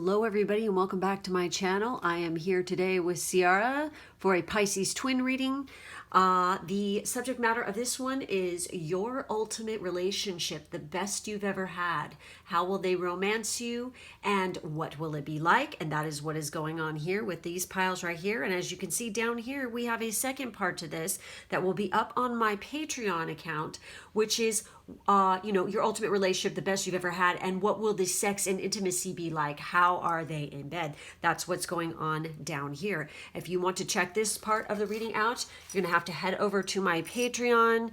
Hello everybody and welcome back to my channel. I am here today with Ciara for a Pisces twin reading. The subject matter of this one is your ultimate relationship, the best you've ever had. How will they romance you and what will it be like? And that is what is going on here with these piles right here. And as you can see down here, we have a second part to this that will be up on my Patreon account, which is your ultimate relationship, the best you've ever had, and what will the sex and intimacy be like? How are they in bed? That's what's going on down here. If you want to check this part of the reading out, you're gonna have to head over to my Patreon,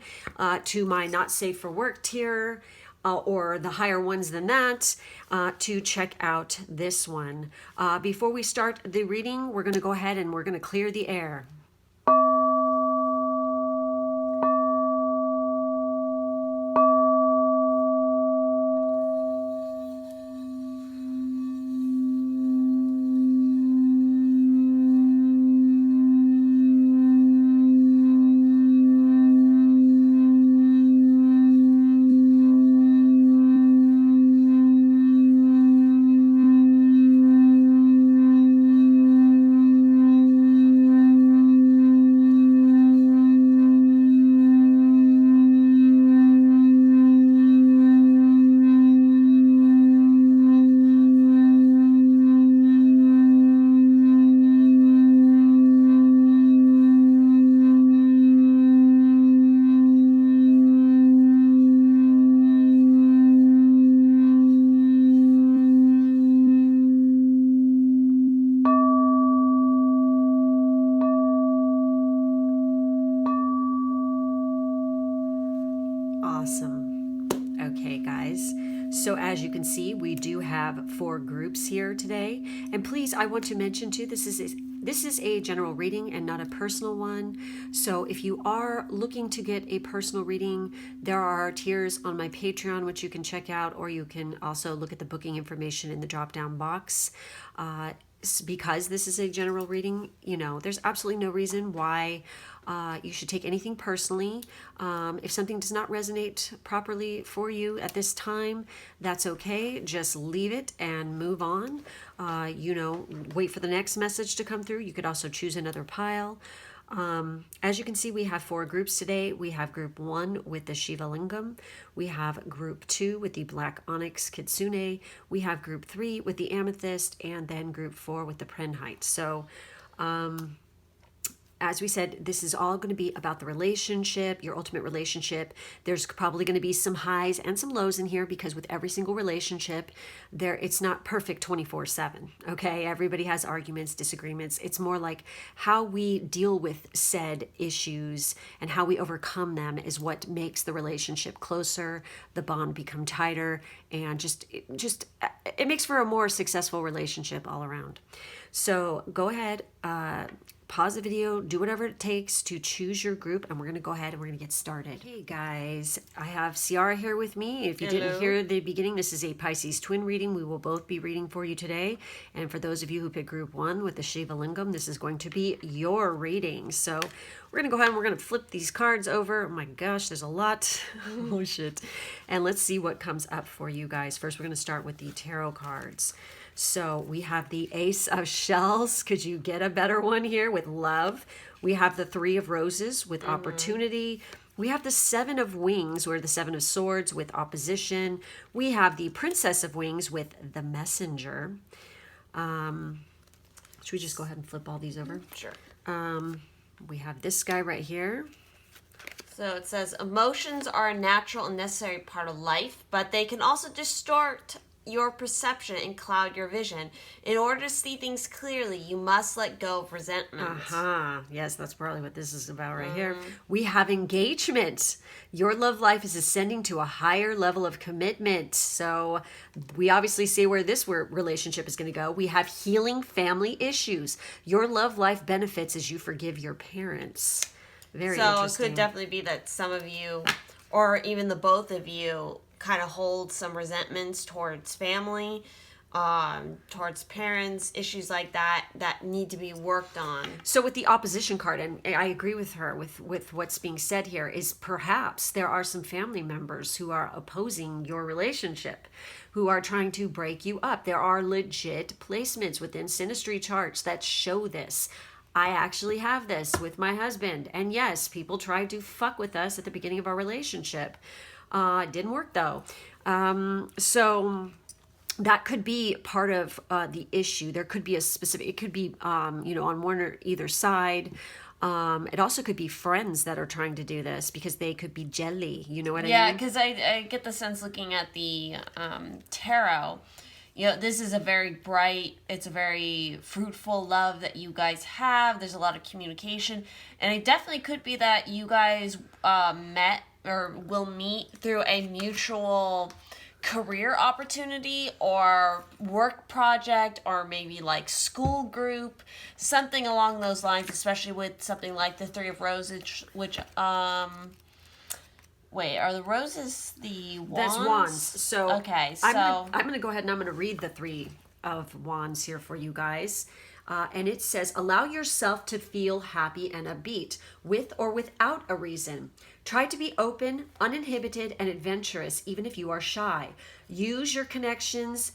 to my Not Safe for Work tier, or the higher ones than that, to check out this one. Before we start the reading, we're gonna go ahead and we're gonna clear the air. Awesome. Okay, guys. So as you can see, we do have 4 groups here today. And please, I want to mention too, this is a general reading and not a personal one. So if you are looking to get a personal reading, there are tiers on my Patreon, which you can check out, or you can also look at the booking information in the drop-down box. Because this is a general reading, there's absolutely no reason why you should take anything personally. If something does not resonate properly for you at this time, that's okay. Just leave it and move on. Wait for the next message to come through. You could also choose another pile. As you can see, we have 4 groups today. We have group 1 with the Shiva Lingam. We have group 2 with the Black Onyx Kitsune. We have group 3 with the Amethyst, and then group 4 with the Prenhite. So, as we said, this is all going to be about the relationship, your ultimate relationship. There's probably going to be some highs and some lows in here because with every single relationship, it's not perfect 24/7, okay? Everybody has arguments, disagreements. It's more like how we deal with said issues and how we overcome them is what makes the relationship closer, the bond become tighter, and it makes for a more successful relationship all around. So go ahead, pause the video, do whatever it takes to choose your group, and we're going to go ahead and we're going to get started. Hey guys, I have Ciara here with me. If you didn't hear the beginning, this is a Pisces twin reading. We will both be reading for you today. And for those of you who picked group 1 with the Shiva Lingam, this is going to be your reading. So we're going to go ahead and we're going to flip these cards over. Oh my gosh, there's a lot. Oh shit. And let's see what comes up for you guys. First, we're going to start with the tarot cards. So we have the Ace of Shells. Could you get a better one here with love? We have the 3 of Roses with opportunity. We have the 7 of Wings, or the 7 of Swords with opposition. We have the Princess of Wings with the Messenger. Should we just go ahead and flip all these over? Sure. We have this guy right here. So it says, emotions are a natural and necessary part of life, but they can also distort your perception and cloud your vision. In order to see things clearly, you must let go of resentment. Yes, that's probably what this is about right here. We have engagement. Your love life is ascending to a higher level of commitment. So we obviously see where this relationship is going to go. We have healing family issues. Your love life benefits as you forgive your parents. Very interesting. So it could definitely be that some of you, or even the both of you, kind of hold some resentments towards family. towards parents, issues like that need to be worked on. So with the opposition card, and I agree with her with what's being said here, is perhaps there are some family members who are opposing your relationship, who are trying to break you up. There are legit placements within Synastry charts that show this. I actually have this with my husband. And yes, people tried to fuck with us at the beginning of our relationship. It didn't work though. So that could be part of the issue. There could be a specific, it could be, on one or either side. It also could be friends that are trying to do this because they could be jelly. You know what I mean? Yeah, because I get the sense looking at the tarot, this is a very bright, it's a very fruitful love that you guys have. There's a lot of communication. And it definitely could be that you guys met or will meet through a mutual career opportunity or work project or maybe like school group, something along those lines, especially with something like the Three of Roses, which wait, are the roses the wands? That's wands. So okay, I'm gonna go ahead and I'm gonna read the Three of Wands here for you guys. And it says, allow yourself to feel happy and upbeat, with or without a reason. Try to be open, uninhibited, and adventurous, even if you are shy. Use your connections,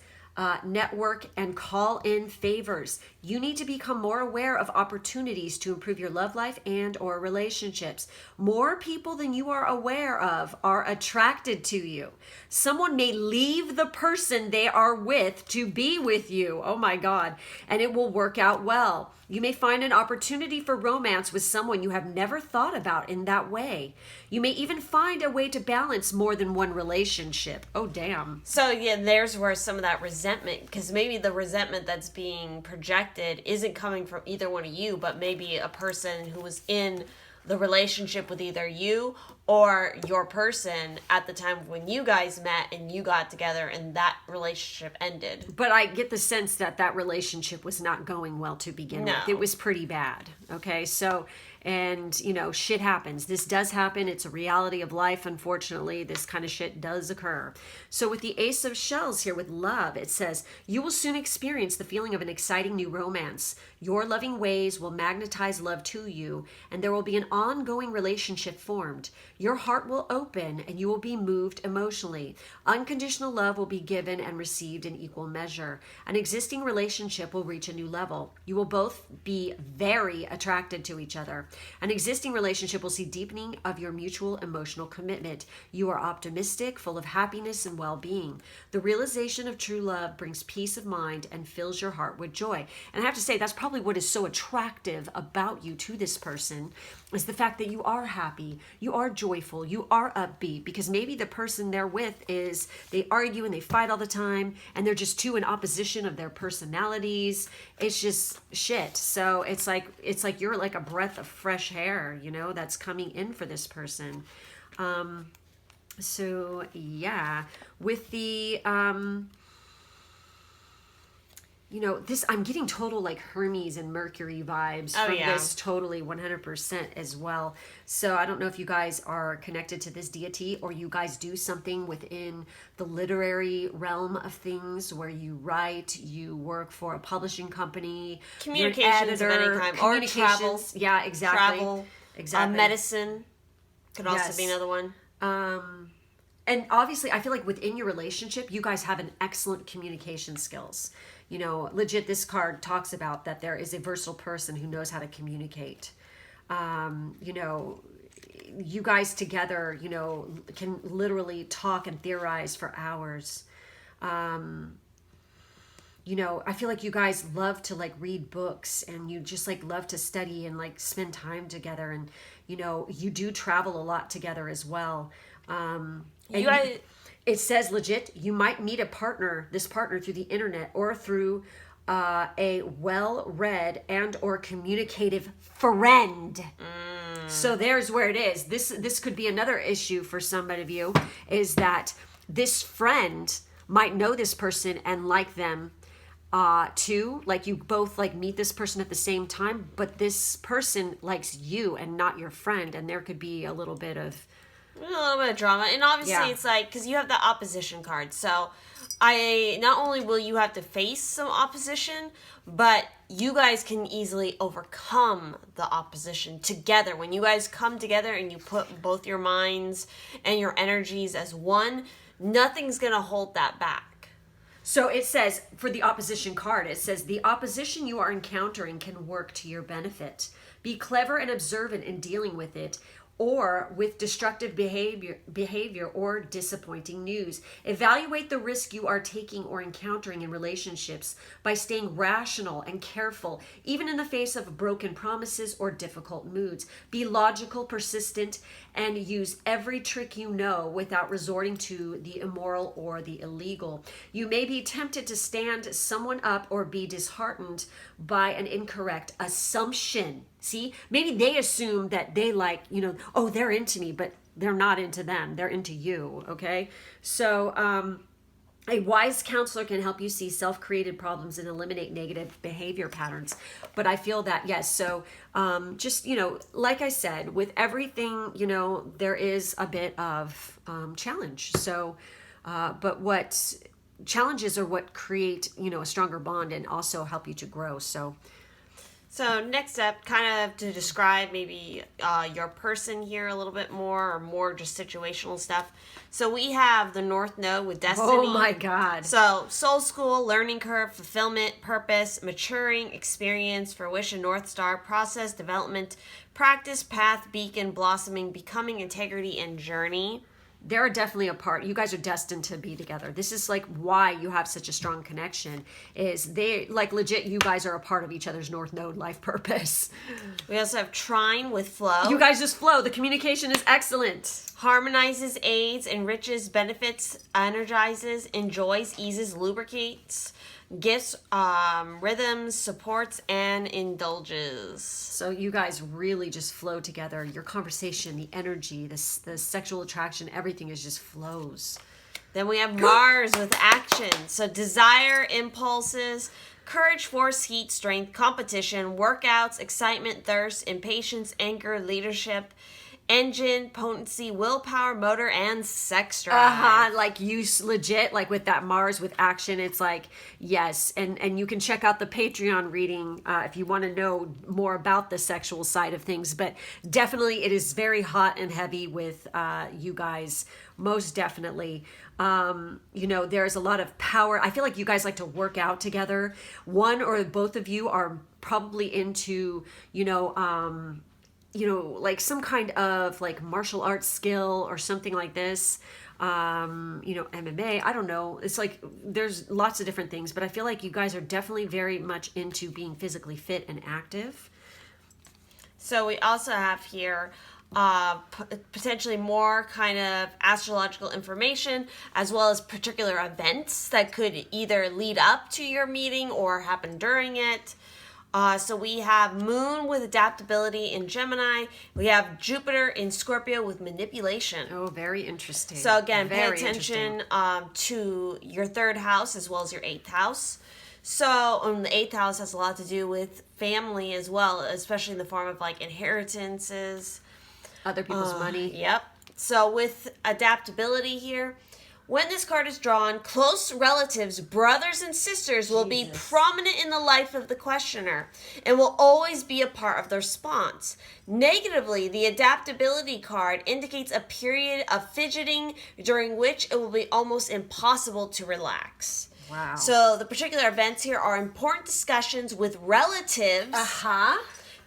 network, and call in favors. You need to become more aware of opportunities to improve your love life and or relationships. More people than you are aware of are attracted to you. Someone may leave the person they are with to be with you. Oh my God. And it will work out well. You may find an opportunity for romance with someone you have never thought about in that way. You may even find a way to balance more than one relationship. Oh, damn. So, yeah, there's where some of that resentment, because maybe the resentment that's being projected isn't coming from either one of you, but maybe a person who was in the relationship with either you or your person at the time when you guys met and you got together and that relationship ended. But I get the sense that that relationship was not going well to begin with. It was pretty bad. Okay, so, and shit happens. This does happen. It's a reality of life. Unfortunately, this kind of shit does occur. So with the Ace of Shells here with love, it says, you will soon experience the feeling of an exciting new romance. Your loving ways will magnetize love to you, and there will be an ongoing relationship formed. Your heart will open, and you will be moved emotionally. Unconditional love will be given and received in equal measure. An existing relationship will reach a new level. You will both be very attracted to each other. An existing relationship will see deepening of your mutual emotional commitment. You are optimistic, full of happiness and well-being. The realization of true love brings peace of mind and fills your heart with joy. And I have to say, that's probably what is so attractive about you to this person, is the fact that you are happy, you are joyful, you are upbeat, because maybe the person they're with is, they argue and they fight all the time, and they're just too in opposition of their personalities. It's just shit. So it's like you're like a breath of fresh air, that's coming in for this person. So yeah, with the this, I'm getting total like Hermes and Mercury vibes from this, totally 100% as well. So I don't know if you guys are connected to this deity, or you guys do something within the literary realm of things where you write, you work for a publishing company, communications of any kind, or travel. Yeah, exactly. Travel, exactly. Medicine could also be another one. And obviously, I feel like within your relationship, you guys have an excellent communication skills. Legit, this card talks about that there is a versatile person who knows how to communicate. You guys together, can literally talk and theorize for hours. I feel like you guys love to like read books, and you just like love to study and like spend time together. And, you do travel a lot together as well. It says legit, you might meet this partner through the internet or through a well-read and or communicative friend. So there's where it is. This could be another issue for some of you, is that this friend might know this person and like them too. Like you both like meet this person at the same time, but this person likes you and not your friend, and there could be a little bit of drama. And obviously it's like, because you have the opposition card, so not only will you have to face some opposition, but you guys can easily overcome the opposition together. When you guys come together and you put both your minds and your energies as one, nothing's going to hold that back. So it says, for the opposition card, it says, the opposition you are encountering can work to your benefit. Be clever and observant in dealing with it, or with destructive behavior or disappointing news. Evaluate the risk you are taking or encountering in relationships by staying rational and careful, even in the face of broken promises or difficult moods. Be logical, persistent, and use every trick you know without resorting to the immoral or the illegal. You may be tempted to stand someone up or be disheartened by an incorrect assumption. See, maybe they assume that they like, oh, they're into me, but they're not into them. They're into you, okay? So a wise counselor can help you see self-created problems and eliminate negative behavior patterns. But I feel that, yes, so just, like I said, with everything, there is a bit of challenge. So, but what challenges are what create, a stronger bond and also help you to grow. So next up, kind of to describe maybe your person here a little bit more, or more just situational stuff. So we have the North Node with Destiny. Oh my God. So soul school, learning curve, fulfillment, purpose, maturing, experience, fruition, North Star, process, development, practice, path, beacon, blossoming, becoming, integrity, and journey. They're definitely a part. You guys are destined to be together. This is like why you have such a strong connection, is they like legit, you guys are a part of each other's North Node life purpose. We also have trine with flow. You guys just flow. The communication is excellent. Harmonizes, aids, enriches, benefits, energizes, enjoys, eases, lubricates, gifts, rhythms, supports, and indulges. So you guys really just flow together. Your conversation, the energy, the sexual attraction, everything is just flows. Then we have Mars with action. So desire, impulses, courage, force, heat, strength, competition, workouts, excitement, thirst, impatience, anger, leadership, engine, potency, willpower, motor, and sex drive. Like you legit, like with that Mars with action, it's like, yes. And you can check out the Patreon reading if you want to know more about the sexual side of things. But definitely it is very hot and heavy with you guys, most definitely. There's a lot of power. I feel like you guys like to work out together. One or both of you are probably into, like some kind of like martial arts skill or something like this, MMA, I don't know. It's like, there's lots of different things, but I feel like you guys are definitely very much into being physically fit and active. So we also have here potentially more kind of astrological information, as well as particular events that could either lead up to your meeting or happen during it. So we have Moon with adaptability in Gemini. We have Jupiter in Scorpio with manipulation. Oh, very interesting. So again, pay attention to your third house as well as your eighth house. So the eighth house has a lot to do with family as well, especially in the form of like inheritances. Other people's money. Yep. So with adaptability here, when this card is drawn, close relatives, brothers and sisters will be prominent in the life of the questioner and will always be a part of the response. Negatively, the adaptability card indicates a period of fidgeting during which it will be almost impossible to relax. Wow. So the particular events here are important discussions with relatives.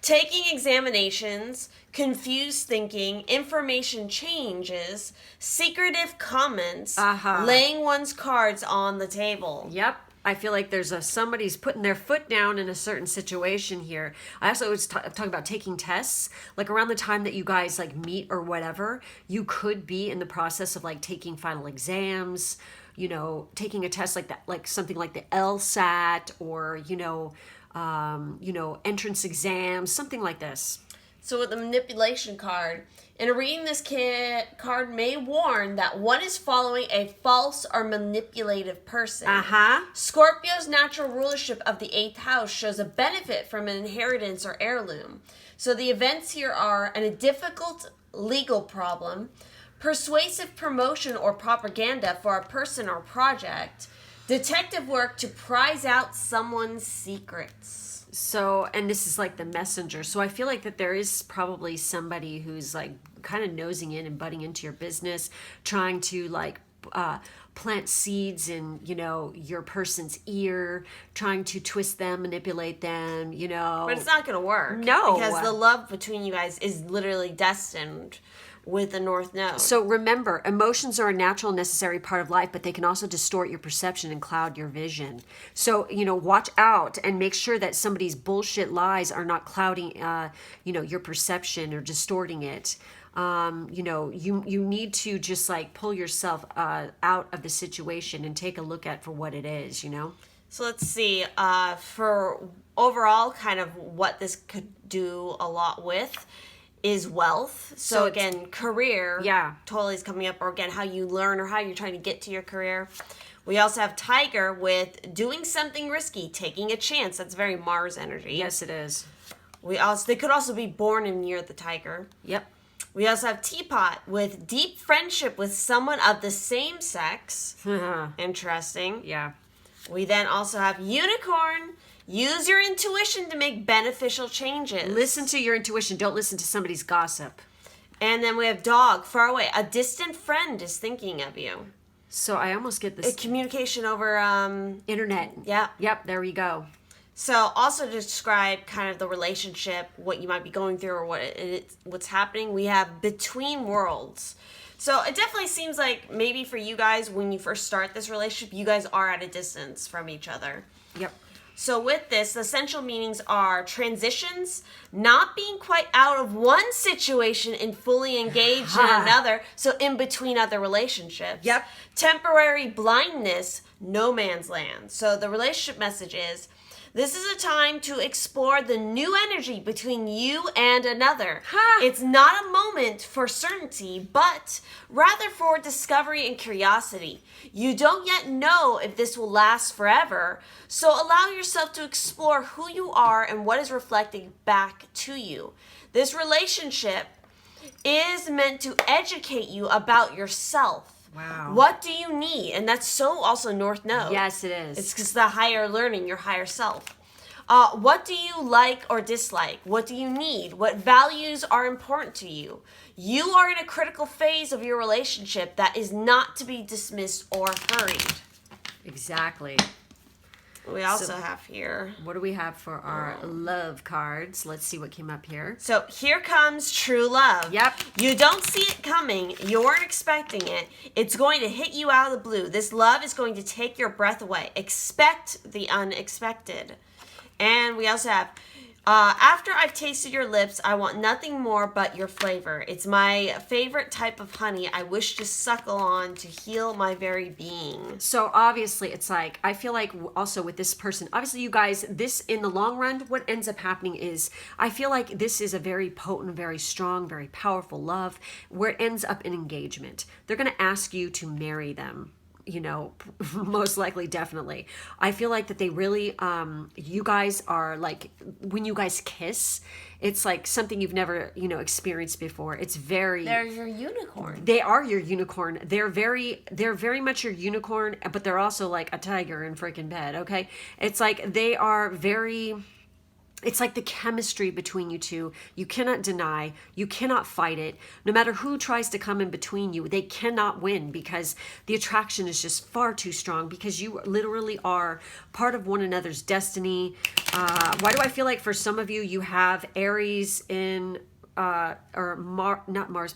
Taking examinations, confused thinking, information changes, secretive comments, laying one's cards on the table. Yep. I feel like there's somebody's putting their foot down in a certain situation here. I also was talking about taking tests. Like around the time that you guys like meet or whatever, you could be in the process of like taking final exams, taking a test like that, like something like the LSAT or, entrance exams, something like this. So with the manipulation card, in a reading, this card may warn that one is following a false or manipulative person. Scorpio's natural rulership of the 8th house shows a benefit from an inheritance or heirloom. So the events here are a difficult legal problem, persuasive promotion or propaganda for a person or project, Detective work to prize out someone's secrets. So, and this is like the messenger. So I feel like that there is probably somebody who's like kind of nosing in and butting into your business, trying to like plant seeds in, you know, your person's ear, trying to twist them, manipulate them, you know. But it's not going to work. No. Because the love between you guys is literally destined with the North Node. So remember, emotions are a natural, necessary part of life, but they can also distort your perception and cloud your vision. So, you know, watch out and make sure that somebody's bullshit lies are not clouding, you know, your perception or distorting it. You know, you need to just like pull yourself out of the situation and take a look at for what it is, you know? So let's see, for overall kind of what this could do a lot with is wealth. So again, career totally is coming up, or again, how you learn or how you're trying to get to your career. We also have Tiger with doing something risky, taking a chance. That's very Mars energy. Yes, it is. They could also be born in near the Tiger. Yep. We also have Teapot with deep friendship with someone of the same sex. Interesting. Yeah. We then also have Unicorn. Use your intuition to make beneficial changes. Listen to your intuition. Don't listen to somebody's gossip. And then we have Dog, far away. A distant friend is thinking of you. So I almost get this. Communication over... Internet. Yeah. Yep, there we go. So also to describe kind of the relationship, what you might be going through or what's happening, we have Between Worlds. So it definitely seems like maybe for you guys, when you first start this relationship, you guys are at a distance from each other. Yep. So with this, the essential meanings are transitions, not being quite out of one situation and fully engaged in another, so in between other relationships. Yep. Temporary blindness, no man's land. So the relationship message is, this is a time to explore the new energy between you and another. It's not a moment for certainty, but rather for discovery and curiosity. You don't yet know if this will last forever, so allow yourself to explore who you are and what is reflecting back to you. This relationship is meant to educate you about yourself. Wow. What do you need? And that's so also North Node. Yes, it is. It's because the higher learning, your higher self. What do you like or dislike? What do you need? What values are important to you? You are in a critical phase of your relationship that is not to be dismissed or hurried. Exactly. We also have here. What do we have for our love cards? Let's see what came up here. So here comes true love. Yep. You don't see it coming. You weren't expecting it. It's going to hit you out of the blue. This love is going to take your breath away. Expect the unexpected. And we also have, after I've tasted your lips, I want nothing more but your flavor. It's my favorite type of honey. I wish to suckle on to heal my very being. So obviously it's like, I feel like also with this person, obviously you guys, this in the long run, what ends up happening is, I feel like this is a very potent, very strong, very powerful love where it ends up in engagement. They're going to ask you to marry them. You know, most likely, definitely. I feel like that they really, you guys are like, when you guys kiss, it's like something you've never, you know, experienced before. It's very... They're your unicorn. They are your unicorn. They're very much your unicorn, but they're also like a tiger in freaking bed, okay? It's like they are very... It's like the chemistry between you two. You cannot deny. You cannot fight it. No matter who tries to come in between you, they cannot win because the attraction is just far too strong because you literally are part of one another's destiny. Why do I feel like for some of you, you have Aries in, not Mars,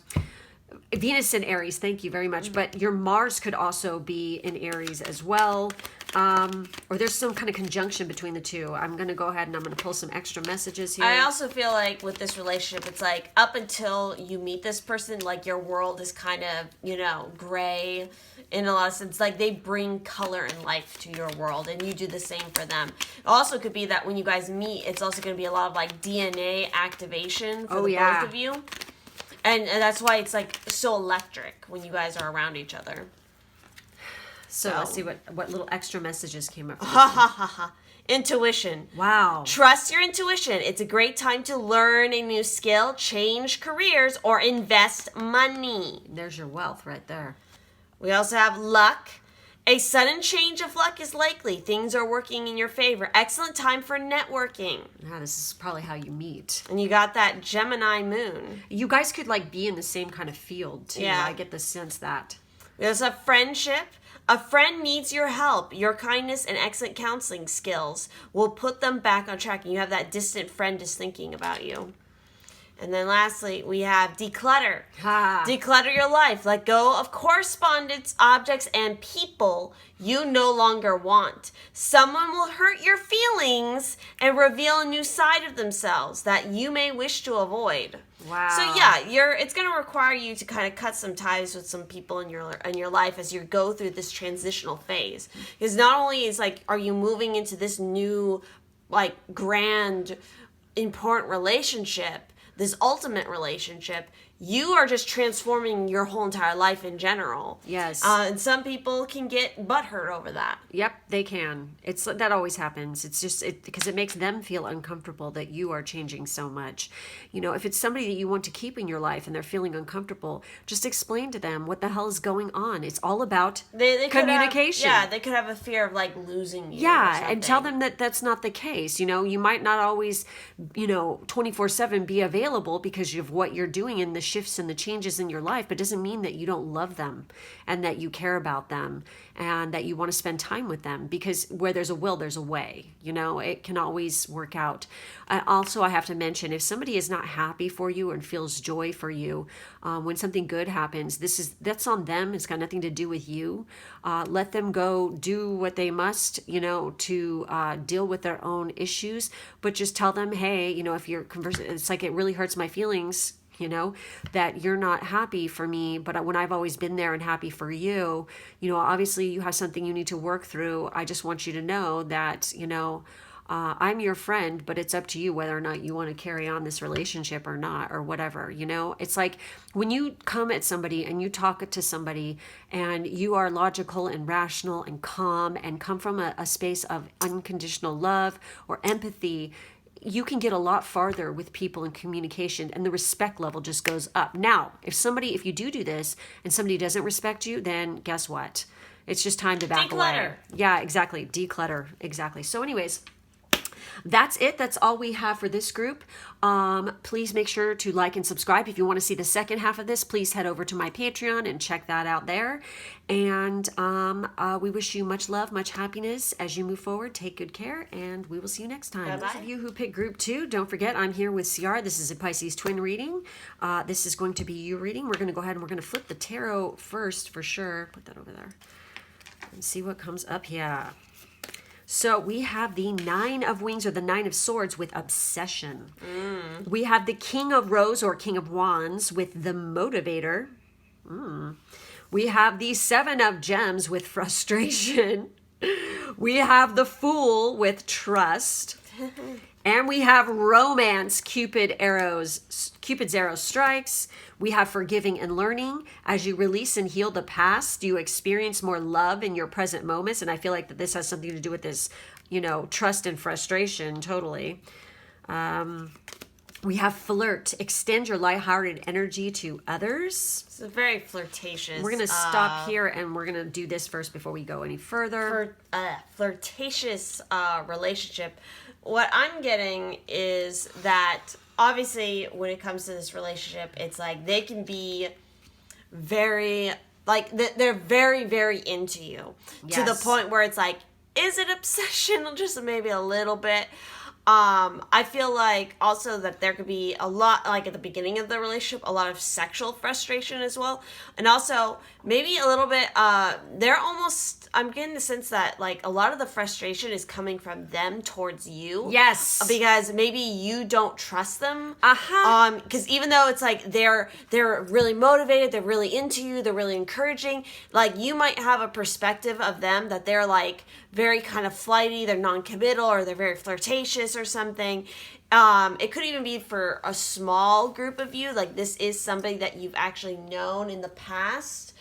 Venus in Aries, thank you very much. But your Mars could also be in Aries as well. Or there's some kind of conjunction between the two. I'm going to go ahead and I'm going to pull some extra messages here. I also feel like with this relationship, it's like up until you meet this person, like your world is kind of, you know, gray in a lot of sense. Like they bring color and life to your world and you do the same for them. It also could be that when you guys meet, it's also going to be a lot of like DNA activation for both of you. And that's why it's like so electric when you guys are around each other. So let's see what little extra messages came up. Ha ha ha ha. Intuition. Wow. Trust your intuition. It's a great time to learn a new skill, change careers, or invest money. There's your wealth right there. We also have luck. A sudden change of luck is likely. Things are working in your favor. Excellent time for networking. Yeah, this is probably how you meet. And you got that Gemini moon. You guys could like be in the same kind of field too. Yeah. I get the sense that. There's a friendship. A friend needs your help. Your kindness and excellent counseling skills will put them back on track. And you have that distant friend just thinking about you. And then lastly, we have declutter. Ha. Declutter your life. Let go of correspondence, objects, and people you no longer want. Someone will hurt your feelings and reveal a new side of themselves that you may wish to avoid. Wow. So yeah, it's going to require you to kind of cut some ties with some people in your life as you go through this transitional phase. Because not only is like, are you moving into this new, like, grand, important relationship, this ultimate relationship, you are just transforming your whole entire life in general. Yes. And some people can get butthurt over that. Yep, they can. That always happens. It's just because it makes them feel uncomfortable that you are changing so much. You know, if it's somebody that you want to keep in your life and they're feeling uncomfortable, just explain to them what the hell is going on. It's all about They communication. They could have a fear of like losing you. Yeah, and tell them that that's not the case. You know, you might not always, 24/7 be available because of what you're doing and the shifts and the changes in your life, but it doesn't mean that you don't love them and that you care about them and that you want to spend time with them, because where there's a will, there's a way. It can always work out. Also, I have to mention, if somebody is not happy for you and feels joy for you, when something good happens, that's on them. It's got nothing to do with you. Let them go do what they must, to deal with their own issues, but just tell them, hey, if you're conversing, it's like, it really hurts my feelings, that you're not happy for me, but when I've always been there and happy for you, obviously you have something you need to work through. I just want you to know that, I'm your friend, but it's up to you whether or not you want to carry on this relationship or not, or whatever. It's like when you come at somebody and you talk to somebody and you are logical and rational and calm and come from a space of unconditional love or empathy, you can get a lot farther with people in communication, and the respect level just goes up. Now, if you do this and somebody doesn't respect you, then guess what? It's just time to back away. Yeah, exactly. Declutter. Exactly. So anyways, that's it. That's all we have for this group. Please make sure to like and subscribe. If you want to see the second half of this, please head over to my Patreon and check that out there. And we wish you much love, much happiness as you move forward. Take good care, and we will see you next time. Bye-bye. Those of you who picked group 2, don't forget, I'm here with Ciara. This is a Pisces twin reading. This is going to be your reading. We're going to go ahead and we're going to flip the tarot first for sure. Put that over there and see what comes up here. So we have the 9 of Wings, or the 9 of Swords, with obsession. We have the King of Rose, or King of Wands, with the Motivator. We have the 7 of Gems with frustration. We have the Fool with trust. And we have Romance, Cupid's arrow strikes. We have Forgiving and Learning. As you release and heal the past, you experience more love in your present moments. And I feel like that this has something to do with this, trust and frustration, totally. We have Flirt. Extend your lighthearted energy to others. It's a very flirtatious. We're going to stop here, and we're going to do this first before we go any further. Flirtatious relationship. What I'm getting is that obviously when it comes to this relationship, it's like they can be very, like, they're very, very into you. Yes. To the point where it's like, is it obsession? Just maybe a little bit. I feel like also that there could be a lot, like at the beginning of the relationship, a lot of sexual frustration as well. And also maybe a little bit, I'm getting the sense that like a lot of the frustration is coming from them towards you. Yes. Because maybe you don't trust them. Because even though it's like they're really motivated, they're really into you, they're really encouraging, like you might have a perspective of them that they're like very kind of flighty, they're non-committal, or they're very flirtatious or something. It could even be for a small group of you, like this is somebody that you've actually known in the past.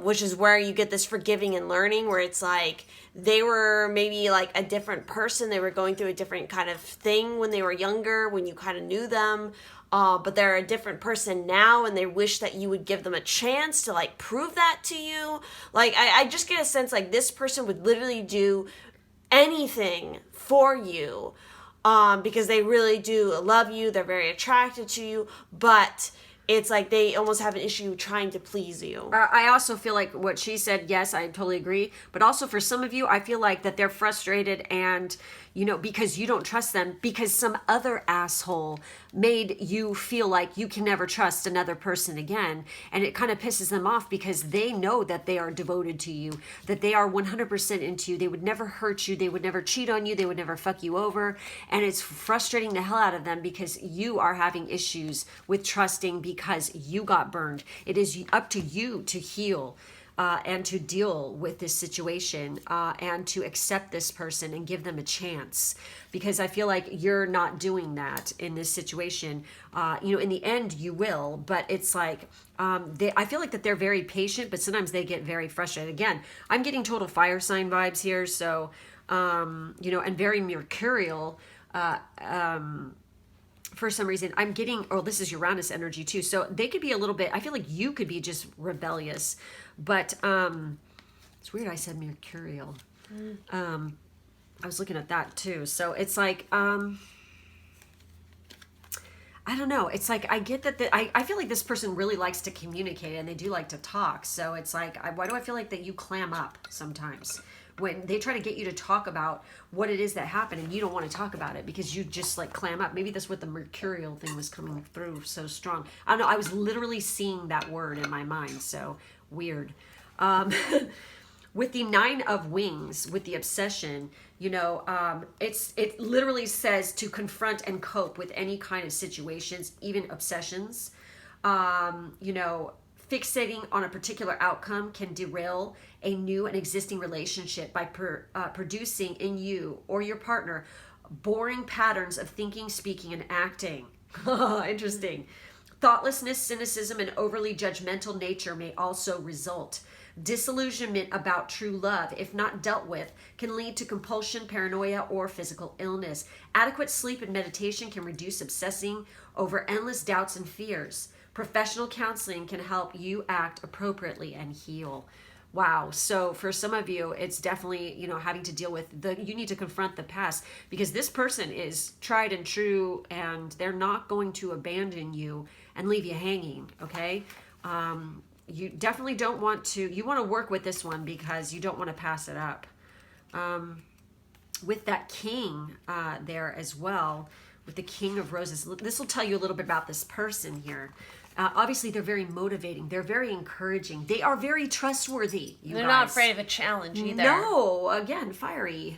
which is where you get this forgiving and learning, where it's like they were maybe like a different person. They were going through a different kind of thing when they were younger, when you kind of knew them. But they're a different person now, and they wish that you would give them a chance to like prove that to you. Like, I just get a sense like this person would literally do anything for you, because they really do love you. They're very attracted to you, but it's like they almost have an issue trying to please you. I also feel like what she said, yes, I totally agree. But also for some of you, I feel like that they're frustrated and, because you don't trust them, because some other asshole made you feel like you can never trust another person again. And it kind of pisses them off because they know that they are devoted to you, that they are 100% into you. They would never hurt you. They would never cheat on you. They would never fuck you over. And it's frustrating the hell out of them because you are having issues with trusting because you got burned. It is up to you to heal and to deal with this situation and to accept this person and give them a chance, because I feel like you're not doing that in this situation. In the end you will, but it's like I feel like that they're very patient, but sometimes they get very frustrated. Again, I'm getting total fire sign vibes here, so and very mercurial. For some reason I'm getting, this is Uranus energy too, so they could be a little bit, I feel like you could be just rebellious, but it's weird I said mercurial. I was looking at that too, so it's like I don't know, it's like I get that I feel like this person really likes to communicate and they do like to talk, so it's like why do I feel like that you clam up sometimes when they try to get you to talk about what it is that happened and you don't want to talk about it because you just like clam up. Maybe that's what the mercurial thing was coming through so strong. I don't know. I was literally seeing that word in my mind. So weird. With the 9 of Wings, with the obsession, it literally says to confront and cope with any kind of situations, even obsessions. Fixating on a particular outcome can derail a new and existing relationship by producing in you or your partner boring patterns of thinking, speaking, and acting. Interesting. Thoughtlessness, cynicism, and overly judgmental nature may also result. Disillusionment about true love, if not dealt with, can lead to compulsion, paranoia, or physical illness. Adequate sleep and meditation can reduce obsessing over endless doubts and fears. Professional counseling can help you act appropriately and heal. Wow. So for some of you, it's definitely, having to deal with you need to confront the past, because this person is tried and true and they're not going to abandon you and leave you hanging. Okay. You definitely don't want to, you want to work with this one because you don't want to pass it up. With that king there as well, with the King of Roses, this will tell you a little bit about this person here. Obviously, they're very motivating. They're very encouraging. They are very trustworthy. They're not afraid of a challenge either. No, again, fiery,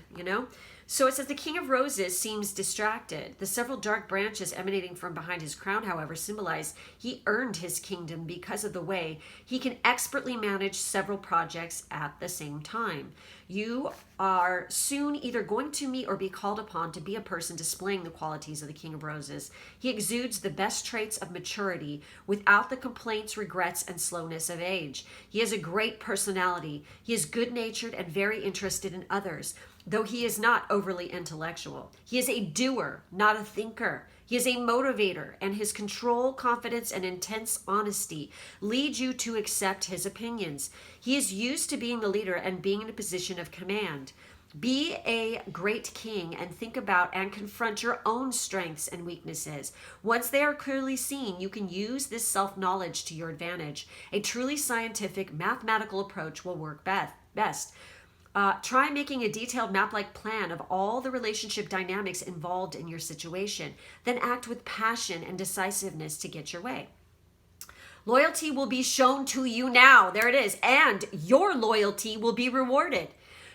So it says the King of Roses seems distracted. The several dark branches emanating from behind his crown, however, symbolize he earned his kingdom because of the way he can expertly manage several projects at the same time. You are soon either going to meet or be called upon to be a person displaying the qualities of the King of Roses. He exudes the best traits of maturity without the complaints, regrets, and slowness of age. He has a great personality. He is good-natured and very interested in others, though he is not overly intellectual. He is a doer, not a thinker. He is a motivator, and his control, confidence, and intense honesty lead you to accept his opinions. He is used to being the leader and being in a position of command. Be a great king and think about and confront your own strengths and weaknesses. Once they are clearly seen, you can use this self-knowledge to your advantage. A truly scientific, mathematical approach will work best. Try making a detailed map-like plan of all the relationship dynamics involved in your situation. Then act with passion and decisiveness to get your way. Loyalty will be shown to you now. There it is. And your loyalty will be rewarded.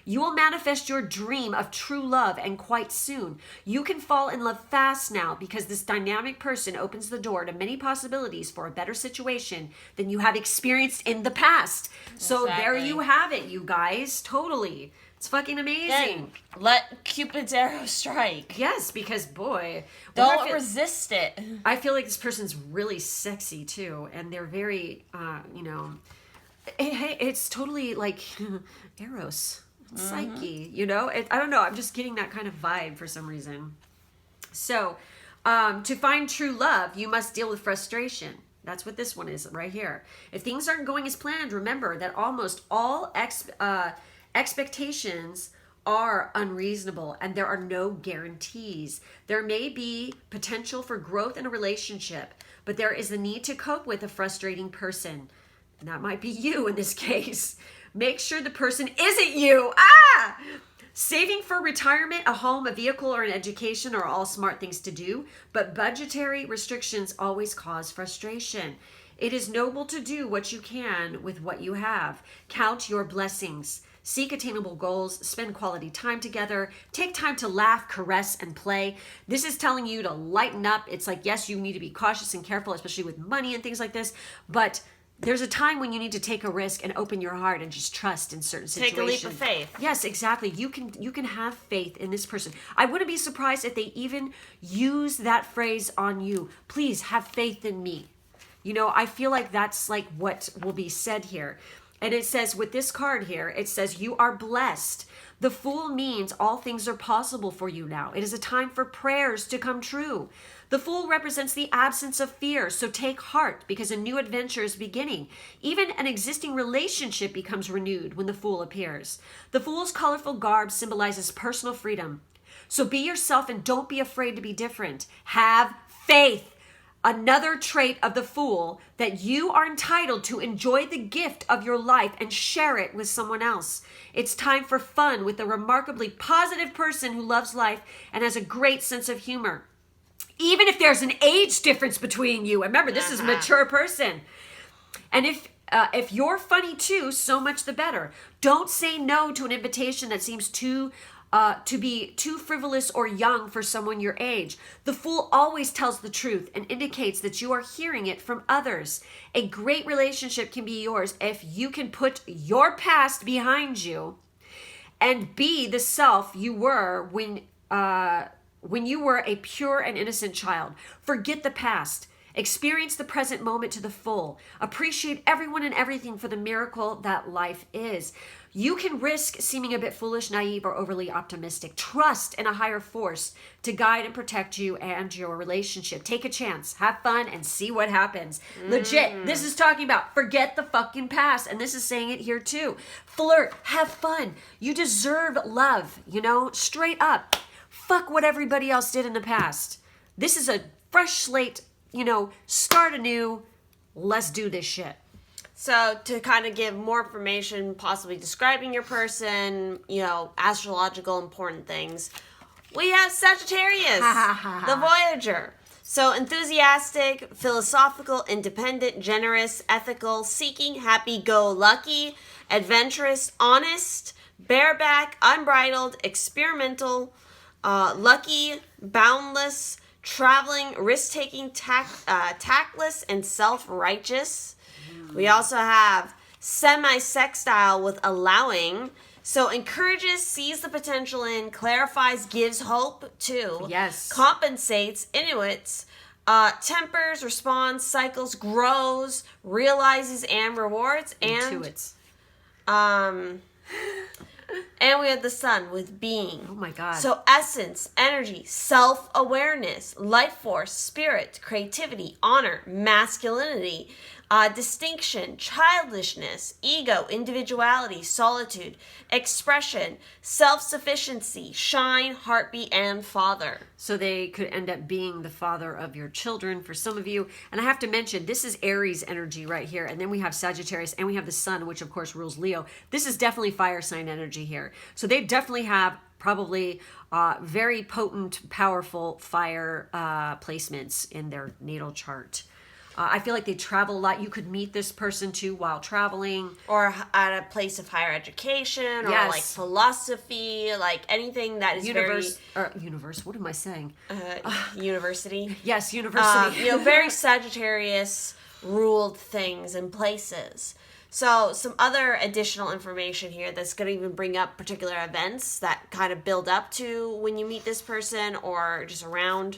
You will manifest your dream of true love, and quite soon. You can fall in love fast now because this dynamic person opens the door to many possibilities for a better situation than you have experienced in the past. So there you have it, you guys. Totally. It's fucking amazing. Then let Cupid's arrow strike. Yes, because boy, don't resist it. I feel like this person's really sexy too, and they're very, It's totally like Eros, Psyche, you know? I don't know. I'm just getting that kind of vibe for some reason. So, to find true love, you must deal with frustration. That's what this one is right here. If things aren't going as planned, remember that almost all expectations are unreasonable and there are no guarantees. There may be potential for growth in a relationship, but there is the need to cope with a frustrating person. And that might be you in this case. Make sure the person isn't you. Saving for retirement, a home, a vehicle, or an education are all smart things to do, but budgetary restrictions always cause frustration. It is noble to do what you can with what you have. Count your blessings. Seek attainable goals, spend quality time together, take time to laugh, caress, and play. This is telling you to lighten up. It's like, yes, you need to be cautious and careful, especially with money and things like this, but there's a time when you need to take a risk and open your heart and just trust in certain situations. Take a leap of faith. Yes, exactly. You can have faith in this person. I wouldn't be surprised if they even use that phrase on you. Please have faith in me. You know, I feel like that's like what will be said here. And it says with this card here, it says you are blessed. The Fool means all things are possible for you now. It is a time for prayers to come true. The Fool represents the absence of fear, so take heart because a new adventure is beginning. Even an existing relationship becomes renewed when the Fool appears. The Fool's colorful garb symbolizes personal freedom. So be yourself and don't be afraid to be different. Have faith. Another trait of the Fool, that you are entitled to enjoy the gift of your life and share it with someone else. It's time for fun with a remarkably positive person who loves life and has a great sense of humor. Even if there's an age difference between you. Remember, this is a mature person. And if you're funny too, so much the better. Don't say no to an invitation that seems to be too frivolous or young for someone your age. The Fool always tells the truth and indicates that you are hearing it from others. A great relationship can be yours if you can put your past behind you and be the self you were when you were a pure and innocent child. Forget the past. Experience the present moment to the full. Appreciate everyone and everything for the miracle that life is. You can risk seeming a bit foolish, naive, or overly optimistic. Trust in a higher force to guide and protect you and your relationship. Take a chance, have fun, and see what happens. Legit, this is talking about forget the fucking past, and this is saying it here too. Flirt, have fun. You deserve love, you know, straight up. Fuck what everybody else did in the past. This is a fresh slate, you know, start anew. Let's do this shit. So to kind of give more information, possibly describing your person, you know, astrological important things, we have Sagittarius, the Voyager. So enthusiastic, philosophical, independent, generous, ethical, seeking, happy-go-lucky, adventurous, honest, bareback, unbridled, experimental, lucky, boundless, traveling, risk-taking, tactless, and self-righteous. We also have semi-sextile with allowing. So encourages, sees the potential in, clarifies, gives hope to. Yes. Compensates, intuits, tempers, responds, cycles, grows, realizes, and rewards. And Intuits. And we have the Sun with being. Oh my God. So essence, energy, self-awareness, life force, spirit, creativity, honor, masculinity, distinction, childishness, ego, individuality, solitude, expression, self-sufficiency, shine, heartbeat, and father. So they could end up being the father of your children for some of you. And I have to mention, this is Aries energy right here. And then we have Sagittarius and we have the Sun, which of course rules Leo. This is definitely fire sign energy here. So they definitely have probably very potent, powerful fire placements in their natal chart. I feel like they travel a lot. You could meet this person too while traveling. Or at a place of higher education, or Yes. like philosophy, like anything that is Universe, what am I saying? University. Yes, university. You know, very Sagittarius ruled things and places. So some other additional information here that's going to even bring up particular events that kind of build up to when you meet this person or just around.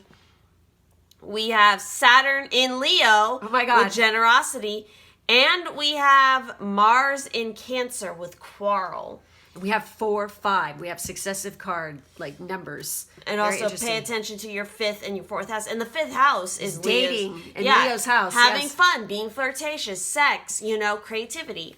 We have Saturn in Leo Oh my God. with generosity And we have Mars in Cancer with quarrel. We have 4, 5. We have successive card like numbers. And Very also pay attention to your 5th and your 4th house. And the 5th house is dating Leo's, and Leo's house. Having yes. fun, being flirtatious, sex, creativity.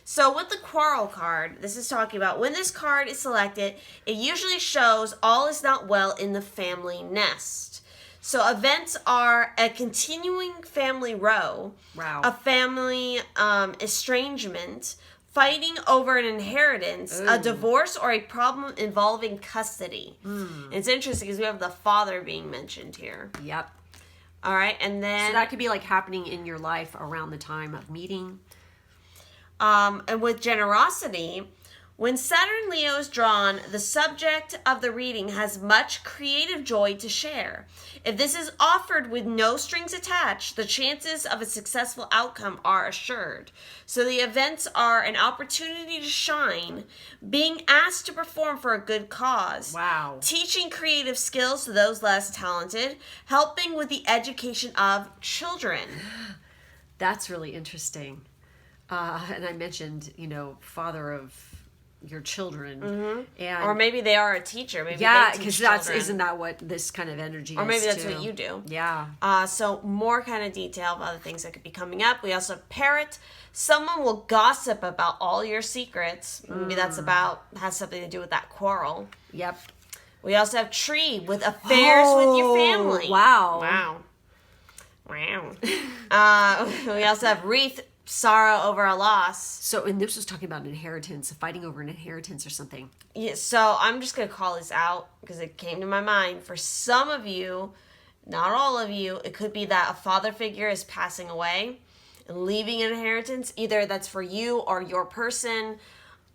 So with the quarrel card, this is talking about when this card is selected, it usually shows all is not well in the family nest. So events are a continuing family row, Wow. a family estrangement, fighting over an inheritance, a divorce, or a problem involving custody. And it's interesting because we have the father being mentioned here. Yep. All right, and then... So that could be like happening in your life around the time of meeting. And with generosity, when Saturn Leo is drawn, the subject of the reading has much creative joy to share. If this is offered with no strings attached, the chances of a successful outcome are assured. So the events are an opportunity to shine, being asked to perform for a good cause. Wow. Teaching creative skills to those less talented, helping with the education of children. That's really interesting. And I mentioned, father of your children, and Or maybe they are a teacher. Maybe yeah, they because teach children. isn't that what this kind of energy is? Or maybe that's too? what you do. Yeah. So more kind of detail of other things that could be coming up. We also have parrot. Someone will gossip about all your secrets. Maybe that's has something to do with that quarrel. Yep. We also have tree with affairs with your family. Wow. Wow. We also have wreath, sorrow over a loss. So, and this was talking about an inheritance, fighting over an inheritance or something. Yeah, so I'm just going to call this out because it came to my mind. For some of you, not all of you, it could be that a father figure is passing away and leaving an inheritance. Either that's for you or your person.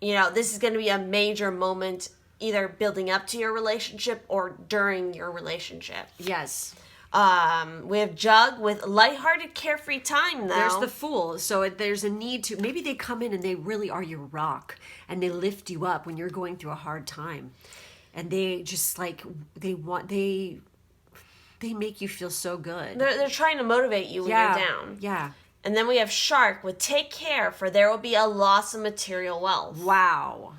This is going to be a major moment, either building up to your relationship or during your relationship. Yes. We have Jug with lighthearted, carefree time, though. There's the Fool. So there's a need to, maybe they come in and they really are your rock and they lift you up when you're going through a hard time. And they just they make you feel so good. They're trying to motivate you when you're down. Yeah. And then we have Shark with take care, for there will be a loss of material wealth. Wow.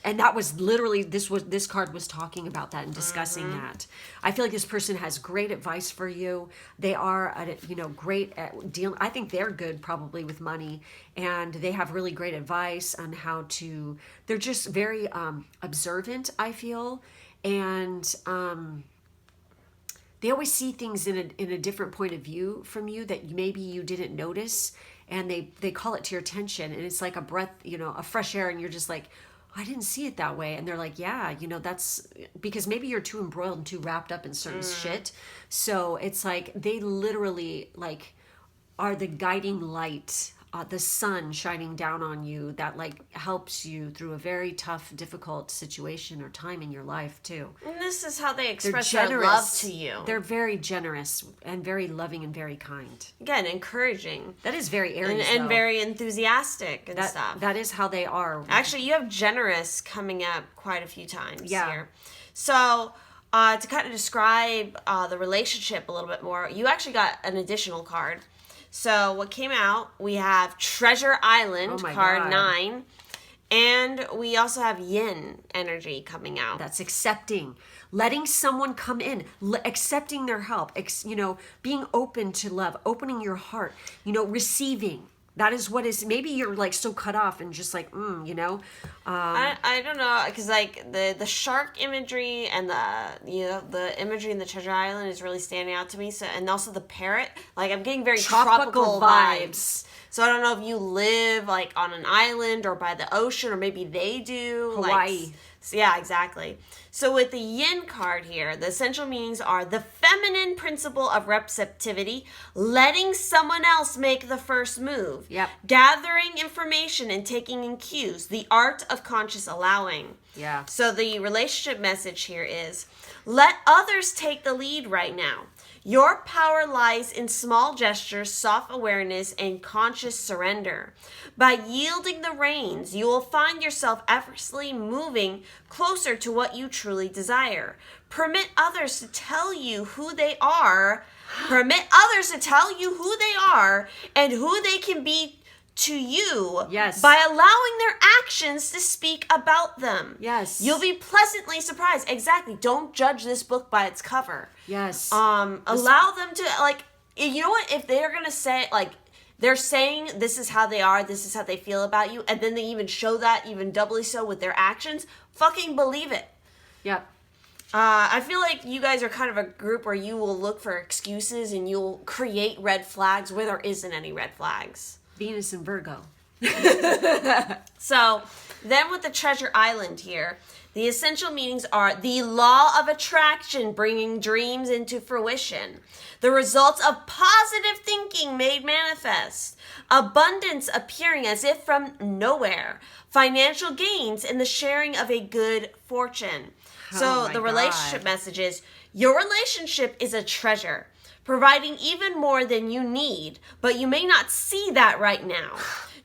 And that was literally, this card was talking about that and discussing that. I feel like this person has great advice for you. They are, great at dealing. I think they're good probably with money, and they have really great advice on how to, they're just very observant, I feel. And they always see things in a different point of view from you that maybe you didn't notice. And they call it to your attention, and it's like a breath, a fresh air, and you're just like, I didn't see it that way. And they're like, yeah, that's because maybe you're too embroiled and too wrapped up in certain shit. So it's like they literally are the guiding light, the sun shining down on you that helps you through a very tough, difficult situation or time in your life too. And this is how they express their love to you. They're very generous and very loving and very kind. Again, encouraging. That is very Aries, and very enthusiastic and stuff. That is how they are. Actually, you have generous coming up quite a few times here. So to kind of describe the relationship a little bit more, you actually got an additional card. So what came out, we have Treasure Island, card God. 9, and we also have Yin energy coming out. That's accepting, letting someone come in, accepting their help, being open to love, opening your heart, receiving. That is what is, maybe you're so cut off and just I don't know, because the shark imagery and the imagery in the Treasure Island is really standing out to me. So, and also the parrot, I'm getting very tropical vibes. So I don't know if you live on an island or by the ocean, or maybe they do. Hawaii. Yeah, exactly. So with the Yin card here, the essential meanings are the feminine principle of receptivity, letting someone else make the first move, gathering information and taking in cues, the art of conscious allowing. Yeah. So the relationship message here is, let others take the lead right now. Your power lies in small gestures, soft awareness, and conscious surrender. By yielding the reins, you will find yourself effortlessly moving closer to what you truly desire. Permit others to tell you who they are. Permit others to tell you who they are and who they can be to you Yes. by allowing their actions to speak about them. Yes. You'll be pleasantly surprised. Exactly. Don't judge this book by its cover. Yes. Allow them to, like, you know what? If they're going to say, like, they're saying this is how they are, this is how they feel about you, and then they even show that even doubly so with their actions, fucking believe it. Yep. I feel like you guys are kind of a group where you will look for excuses and you'll create red flags where there isn't any red flags. Venus and Virgo. So, then with the Treasure Island here, the essential meanings are the law of attraction bringing dreams into fruition, the results of positive thinking made manifest, abundance appearing as if from nowhere, financial gains, and the sharing of a good fortune. So the relationship message is, your relationship is a treasure, providing even more than you need, but you may not see that right now.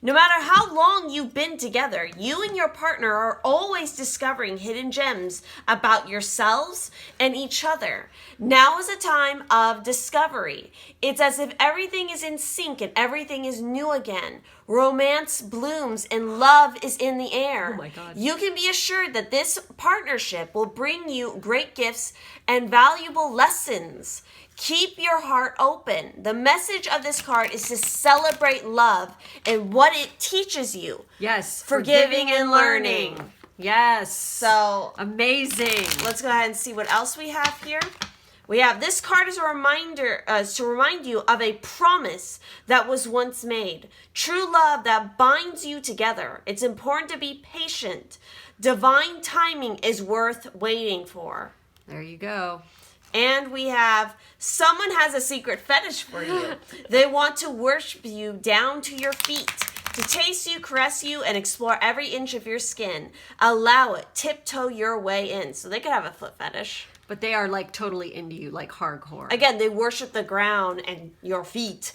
No matter how long you've been together, you and your partner are always discovering hidden gems about yourselves and each other. Now is a time of discovery. It's as if everything is in sync and everything is new again. Romance blooms and love is in the air. Oh my God. You can be assured that this partnership will bring you great gifts and valuable lessons. Keep your heart open. The message of this card is to celebrate love and what it teaches you. Yes. Forgiving and learning. Yes. So, amazing. let's go ahead and see what else we have here. We have this card as a reminder, to remind you of a promise that was once made. True love that binds you together. It's important to be patient. Divine timing is worth waiting for. There you go. And we have, someone has a secret fetish for you. They want to worship you down to your feet, to taste you, caress you, and explore every inch of your skin. Allow it. Tiptoe your way in. So they could have a foot fetish. But they are like totally into you, like hardcore. Again, they worship the ground and your feet,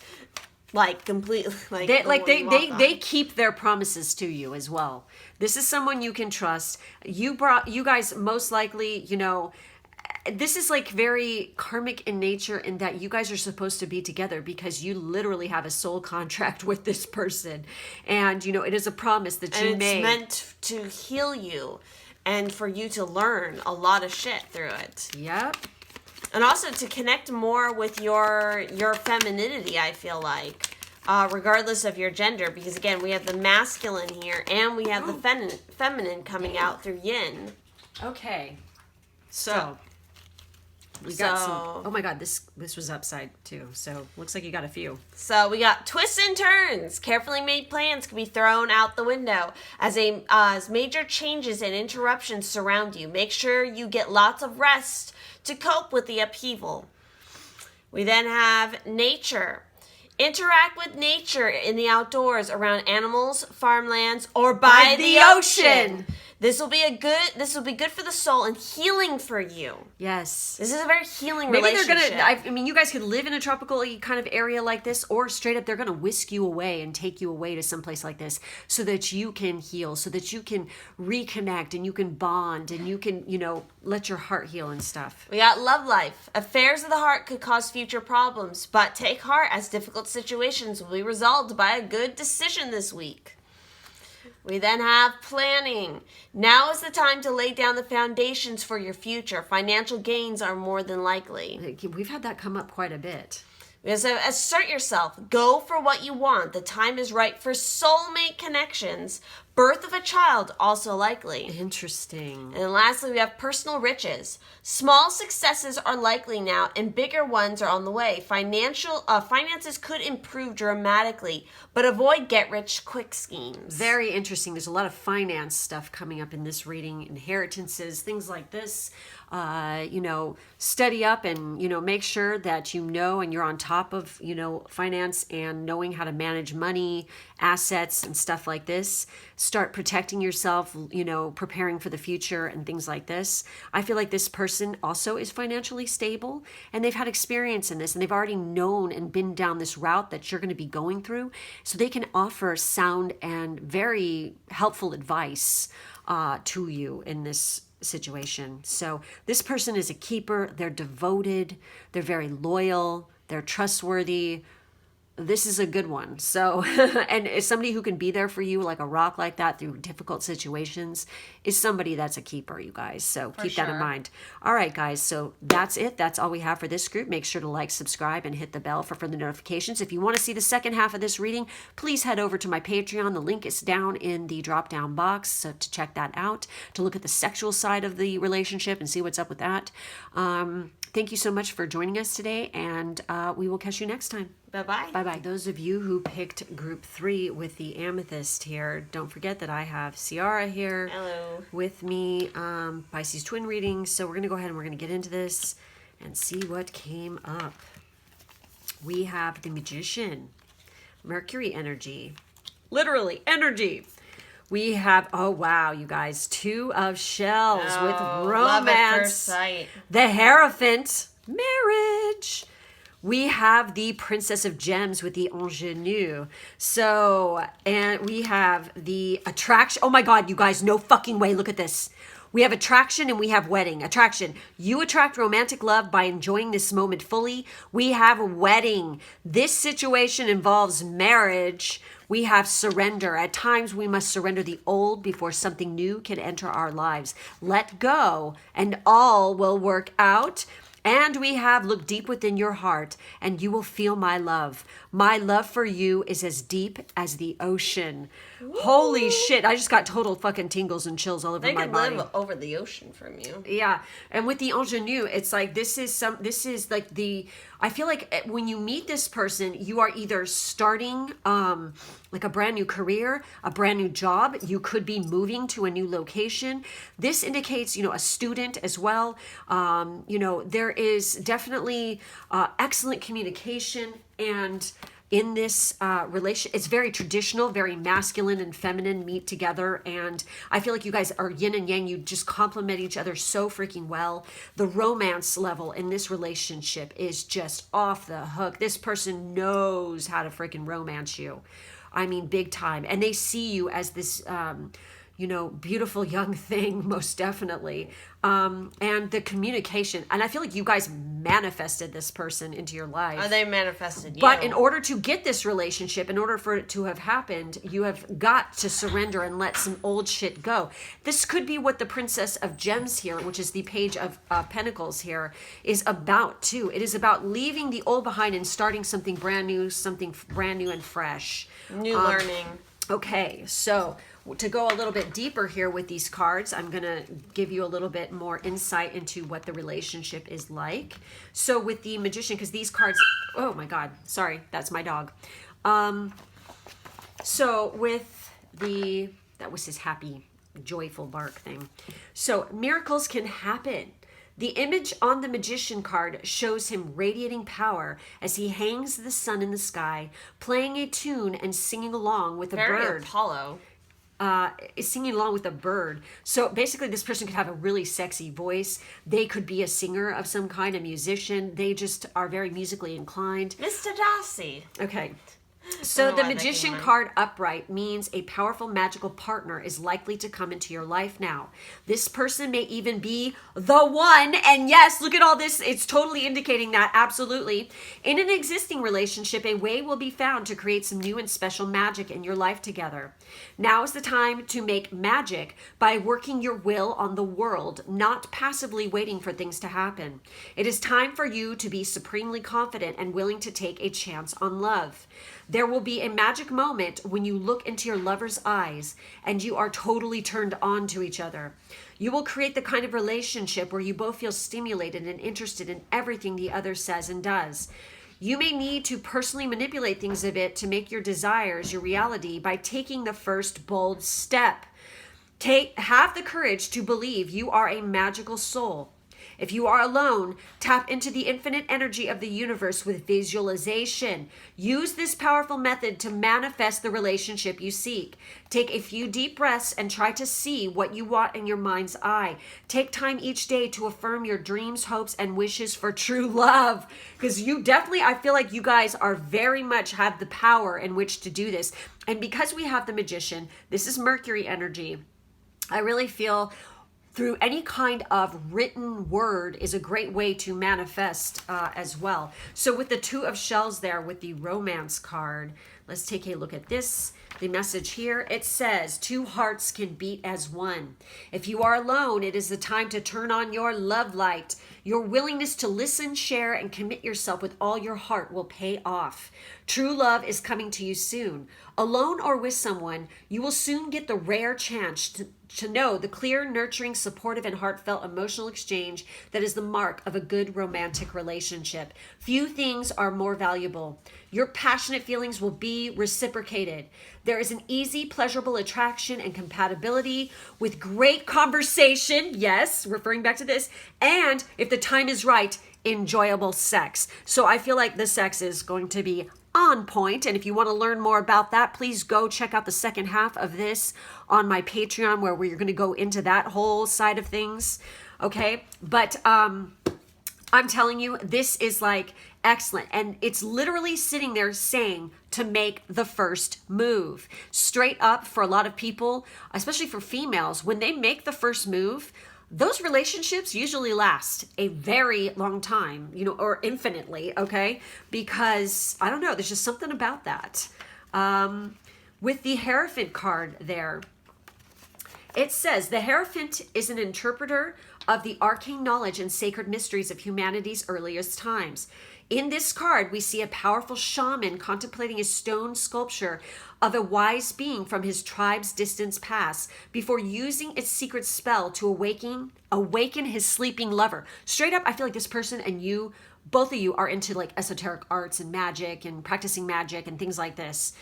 like completely. They keep their promises to you as well. This is someone you can trust. You guys most likely, this is like very karmic in nature in that you guys are supposed to be together because you literally have a soul contract with this person. And, it is a promise that you made. And it's meant to heal you and for you to learn a lot of shit through it. Yep. And also to connect more with your femininity, I feel like, regardless of your gender. Because, again, we have the masculine here and we have the feminine coming out through yin. Okay. So we got some. Oh my God, this was upside too. So looks like you got a few. So we got twists and turns. Carefully made plans can be thrown out the window as major changes and interruptions surround you. Make sure you get lots of rest to cope with the upheaval. We then have nature. Interact with nature in the outdoors, around animals, farmlands, or by the ocean. This will be good for the soul and healing for you. Yes. This is a very healing Maybe relationship. they're gonna, you guys could live in a tropical kind of area like this, or straight up they're gonna whisk you away and take you away to someplace like this so that you can heal, so that you can reconnect and you can bond and you can, let your heart heal and stuff. We got love life. Affairs of the heart could cause future problems, but take heart as difficult situations will be resolved by a good decision this week. We then have planning. Now is the time to lay down the foundations for your future. Financial gains are more than likely. We've had that come up quite a bit. So assert yourself. Go for what you want. The time is right for soulmate connections. Birth of a child, also likely. Interesting. And lastly, we have personal riches. Small successes are likely now, and bigger ones are on the way. Finances could improve dramatically, but avoid get-rich-quick schemes. Very interesting. There's a lot of finance stuff coming up in this reading. Inheritances, things like this. Study up and, make sure that and you're on top of, finance and knowing how to manage money, assets, and stuff like this. Start protecting yourself, preparing for the future and things like this. I feel like this person also is financially stable and they've had experience in this and they've already known and been down this route that you're going to be going through. So they can offer sound and very helpful advice to you in this situation. So this person is a keeper. They're devoted. They're very loyal. They're trustworthy. this is a good one. So, and as somebody who can be there for you like a rock like that through difficult situations is somebody that's a keeper, you guys. So keep that in mind. All right, guys. So that's it. That's all we have for this group. Make sure to like, subscribe, and hit the bell for further notifications. If you want to see the second half of this reading, please head over to my Patreon. The link is down in the drop down box. So to check that out, to look at the sexual side of the relationship and see what's up with that. Thank you so much for joining us today, and we will catch you next time. Bye-bye. Bye-bye. Those of you who picked group 3 with the amethyst here, don't forget that I have Ciara here. Hello. With me, Pisces twin reading. So we're going to go ahead and we're going to get into this and see what came up. We have the Magician, Mercury energy, literally energy. We have, oh wow, you guys, 2 of shells with romance. Love at first sight. The Hierophant, marriage. We have the Princess of Gems with the ingenue. So, and we have the attraction. Oh my God, you guys, no fucking way. Look at this. We have attraction and we have wedding. Attraction. You attract romantic love by enjoying this moment fully. We have wedding. This situation involves marriage. We have surrender. At times we must surrender the old before something new can enter our lives. Let go and all will work out. And we have look deep within your heart and you will feel my love. My love for you is as deep as the ocean. Woo. Holy shit. I just got total fucking tingles and chills all over my body. They could live over the ocean from you. Yeah. And with the ingenue, it's like, this is like I feel like when you meet this person, you are either starting like a brand new career, a brand new job. You could be moving to a new location. This indicates, a student as well. There is definitely excellent communication, and in this relation, it's very traditional, very masculine and feminine meet together. And I feel like you guys are yin and yang. You just complement each other so freaking well. The romance level in this relationship is just off the hook. This person knows how to freaking romance you. I mean, big time. And they see you as this, beautiful young thing, most definitely. And the communication. And I feel like you guys manifested this person into your life. Oh, they manifested you. But in order to get this relationship, in order for it to have happened, you have got to surrender and let some old shit go. This could be what the Princess of Gems here, which is the Page of Pentacles here, is about too. It is about leaving the old behind and starting something brand new and fresh. New learning. Okay, so to go a little bit deeper here with these cards, I'm going to give you a little bit more insight into what the relationship is like. So with the Magician, because these cards, oh my God, sorry, that's my dog. So with that was his happy, joyful bark thing. So miracles can happen. The image on the Magician card shows him radiating power as he hangs the sun in the sky, playing a tune and singing along with a bird. Very Apollo. Is singing along with a bird. So basically this person could have a really sexy voice. They could be a singer of some kind, a musician. They just are very musically inclined. Mr. Darcy. Okay. So the Magician card upright means a powerful magical partner is likely to come into your life now. This person may even be the one. And yes, look at all this. It's totally indicating that. Absolutely. In an existing relationship, a way will be found to create some new and special magic in your life together. Now is the time to make magic by working your will on the world, not passively waiting for things to happen. It is time for you to be supremely confident and willing to take a chance on love. There will be a magic moment when you look into your lover's eyes and you are totally turned on to each other. You will create the kind of relationship where you both feel stimulated and interested in everything the other says and does. You may need to personally manipulate things a bit to make your desires your reality by taking the first bold step. Have the courage to believe you are a magical soul. If you are alone, tap into the infinite energy of the universe with visualization. Use this powerful method to manifest the relationship you seek. Take a few deep breaths and try to see what you want in your mind's eye. Take time each day to affirm your dreams, hopes, and wishes for true love. Because you definitely, I feel like you guys are very much have the power in which to do this. And because we have the Magician, this is Mercury energy. I really feel through any kind of written word is a great way to manifest as well. So with the Two of Shells there, with the romance card, let's take a look at this. The message here, it says, two hearts can beat as one. If you are alone, it is the time to turn on your love light. Your willingness to listen, share, and commit yourself with all your heart will pay off. True love is coming to you soon. Alone or with someone, you will soon get the rare chance to know the clear, nurturing, supportive, and heartfelt emotional exchange that is the mark of a good romantic relationship. Few things are more valuable. Your passionate feelings will be reciprocated. There is an easy, pleasurable attraction and compatibility with great conversation, yes, referring back to this, and if the time is right, enjoyable sex. So I feel like the sex is going to be on point, and if you want to learn more about that, please go check out the second half of this on my Patreon, where we're going to go into that whole side of things. Okay, but I'm telling you, this is like excellent, and it's literally sitting there saying to make the first move. Straight up, for a lot of people, especially for females, when they make the first move, those relationships usually last a very long time, you know, or infinitely, okay? Because, I don't know, there's just something about that. With the Hierophant card there, it says, the Hierophant is an interpreter of the arcane knowledge and sacred mysteries of humanity's earliest times. In this card, we see a powerful shaman contemplating a stone sculpture of a wise being from his tribe's distant past before using its secret spell to awaken his sleeping lover. Straight up, I feel like this person and you, both of you, are into like esoteric arts and magic and practicing magic and things like this.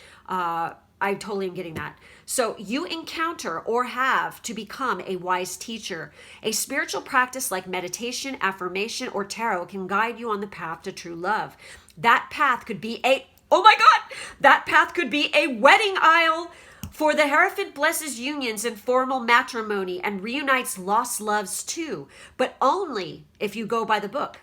I totally am getting that. So you encounter or have to become a wise teacher. A spiritual practice like meditation, affirmation, or tarot can guide you on the path to true love. That path could be that path could be a wedding aisle. For the Hierophant blesses unions and formal matrimony and reunites lost loves too, but only if you go by the book.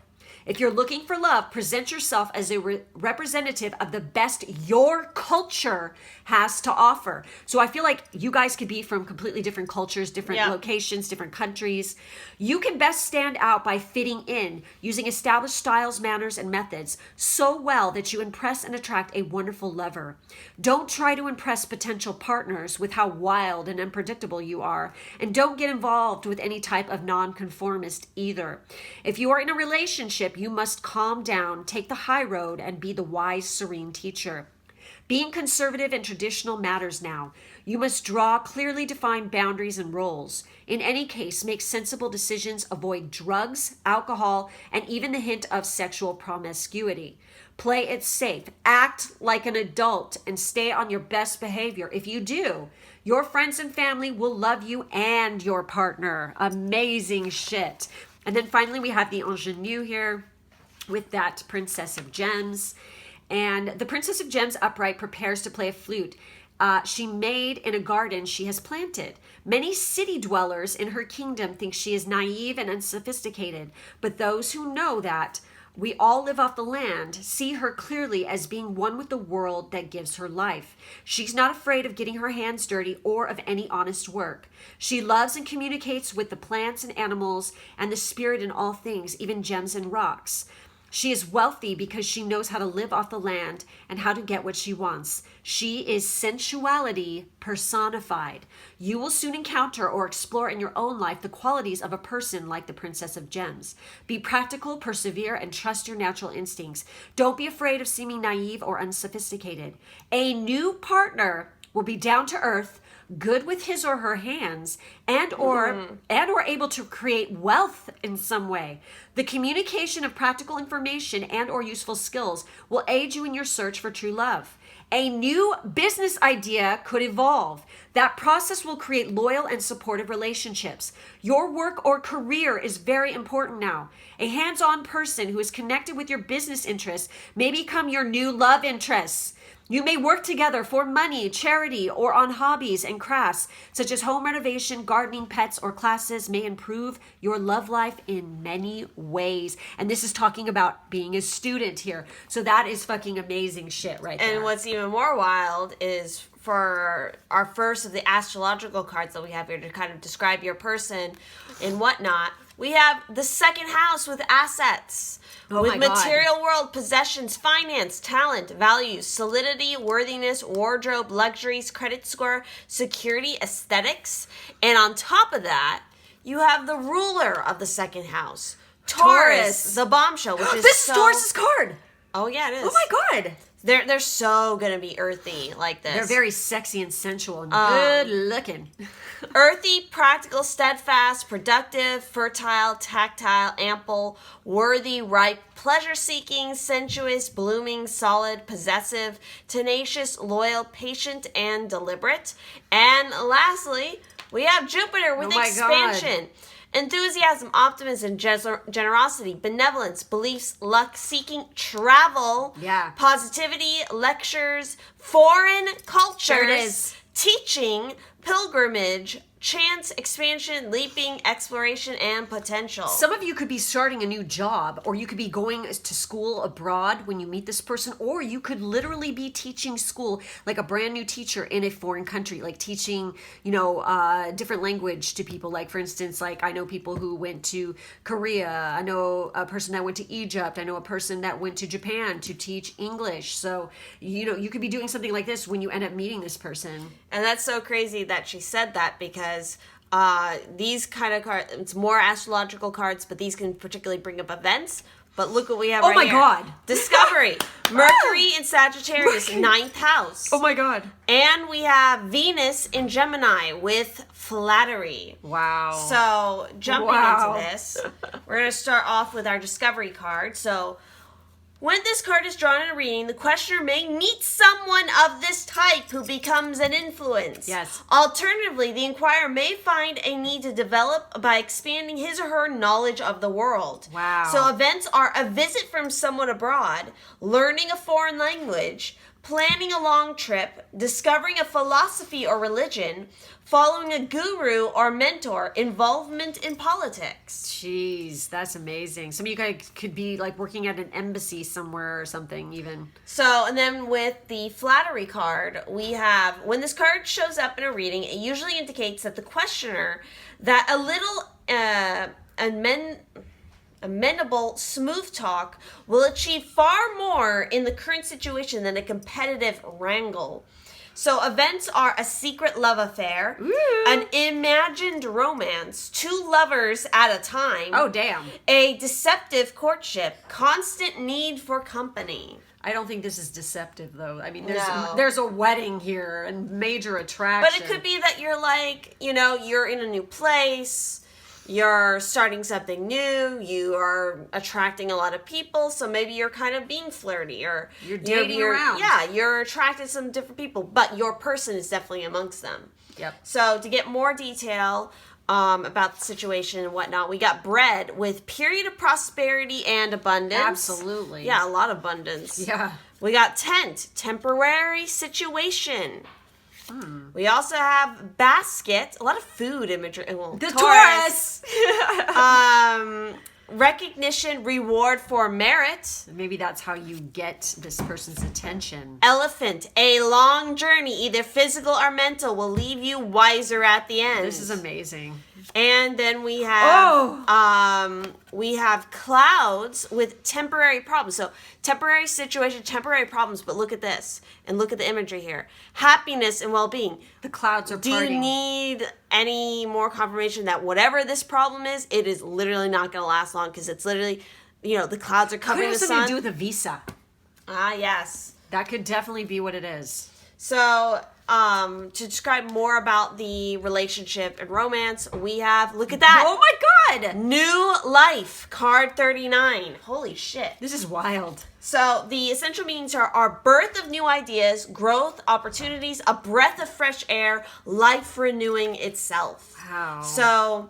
If you're looking for love, present yourself as a representative of the best your culture has to offer. So I feel like you guys could be from completely different cultures, different locations, different countries. You can best stand out by fitting in, using established styles, manners, and methods so well that you impress and attract a wonderful lover. Don't try to impress potential partners with how wild and unpredictable you are, and don't get involved with any type of nonconformist either. If you are in a relationship, you must calm down, take the high road, and be the wise, serene teacher. Being conservative and traditional matters now. You must draw clearly defined boundaries and roles. In any case, make sensible decisions, avoid drugs, alcohol, and even the hint of sexual promiscuity. Play it safe, act like an adult, and stay on your best behavior. If you do, your friends and family will love you and your partner. Amazing shit. And then finally, we have the ingenue here with that Princess of Gems. And the Princess of Gems upright prepares to play a flute. She made in a garden she has planted. Many city dwellers in her kingdom think she is naive and unsophisticated, but those who know that we all live off the land see her clearly as being one with the world that gives her life. She's not afraid of getting her hands dirty or of any honest work. She loves and communicates with the plants and animals and the spirit in all things, even gems and rocks. She is wealthy because she knows how to live off the land and how to get what she wants. She is sensuality personified. You will soon encounter or explore in your own life the qualities of a person like the Princess of Gems. Be practical, persevere, and trust your natural instincts. Don't be afraid of seeming naive or unsophisticated. A new partner will be down to earth, good with his or her hands, and or able to create wealth in some way. The communication of practical information and or useful skills will aid you in your search for true love. A new business idea could evolve. That process will create loyal and supportive relationships. Your work or career is very important now. A hands-on person who is connected with your business interests may become your new love interests. You may work together for money, charity, or on hobbies and crafts, such as home renovation, gardening, pets, or classes may improve your love life in many ways. And this is talking about being a student here. So that is fucking amazing shit right there. And what's even more wild is for our first of the astrological cards that we have here to kind of describe your person and whatnot, we have the second house with assets. Oh with my God. material world, possessions, finance, talent, values, solidity, worthiness, wardrobe, luxuries, credit score, security, aesthetics. And on top of that, you have the ruler of the second house, Taurus, the bombshell, which is this Taurus's card. Oh yeah, it is. Oh my God. They're so gonna be earthy like this. They're very sexy and sensual and good looking. Earthy, practical, steadfast, productive, fertile, tactile, ample, worthy, ripe, pleasure-seeking, sensuous, blooming, solid, possessive, tenacious, loyal, patient, and deliberate. And lastly, we have Jupiter with Oh my expansion. Enthusiasm, optimism, generosity, benevolence, beliefs, luck, seeking, travel, positivity, lectures, foreign cultures, There it is. teaching, pilgrimage, chance, expansion, leaping, exploration, and potential. Some of you could be starting a new job, or you could be going to school abroad when you meet this person, or you could literally be teaching school, like a brand new teacher in a foreign country, like teaching, different language to people. Like, for instance, like I know people who went to Korea. I know a person that went to Egypt. I know a person that went to Japan to teach English. So, you could be doing something like this when you end up meeting this person. And that's so crazy that she said that, because these kind of cards, it's more astrological cards, but these can particularly bring up events. But look what we have right here. Oh my God. Discovery. Mercury in Sagittarius, Mercury. 9th house. Oh my God. And we have Venus in Gemini with flattery. Wow. So jumping Wow. into this, we're going to start off with our discovery card. So when this card is drawn in a reading, the questioner may meet someone of this type who becomes an influence. Yes. Alternatively, the inquirer may find a need to develop by expanding his or her knowledge of the world. Wow. So events are a visit from someone abroad, learning a foreign language, planning a long trip, discovering a philosophy or religion, following a guru or mentor, involvement in politics. Jeez, that's amazing. Some of you guys could be like working at an embassy somewhere or something even. So, and then with the flattery card, we have, when this card shows up in a reading, it usually indicates that the questioner, that a little amenable, smooth talk will achieve far more in the current situation than a competitive wrangle. So events are a secret love affair, an imagined romance, two lovers at a time. Oh, damn. A deceptive courtship, constant need for company. I don't think this is deceptive, though. I mean, No. there's a wedding here and major attraction. But it could be that you're like, you're in a new place, you're starting something new, you are attracting a lot of people, so maybe you're kind of being flirty, or You're dating around. Yeah, you're attracting some different people, but your person is definitely amongst them. Yep. So to get more detail about the situation and whatnot, we got bread with period of prosperity and abundance. Absolutely. Yeah, a lot of abundance. Yeah. We got tent, temporary situation. We also have basket, a lot of food imagery. Well, The Taurus! Recognition, reward for merit. Maybe that's how you get this person's attention. Elephant, a long journey, either physical or mental, will leave you wiser at the end. This is amazing. And then we have we have clouds with temporary problems. So temporary situation, temporary problems, but look at this and look at the imagery here. Happiness and well-being. The clouds are Do parting. you need any more confirmation that whatever this problem is, it is literally not going to last long, because it's literally, the clouds are Could covering have the something sun. to do with a visa. Ah, yes. That could definitely be what it is. So, to describe more about the relationship and romance, we have, look at that. Oh my God! New Life, card 39. Holy shit. This is wild. So the essential meanings are birth of new ideas, growth, opportunities, a breath of fresh air, life renewing itself. Wow. So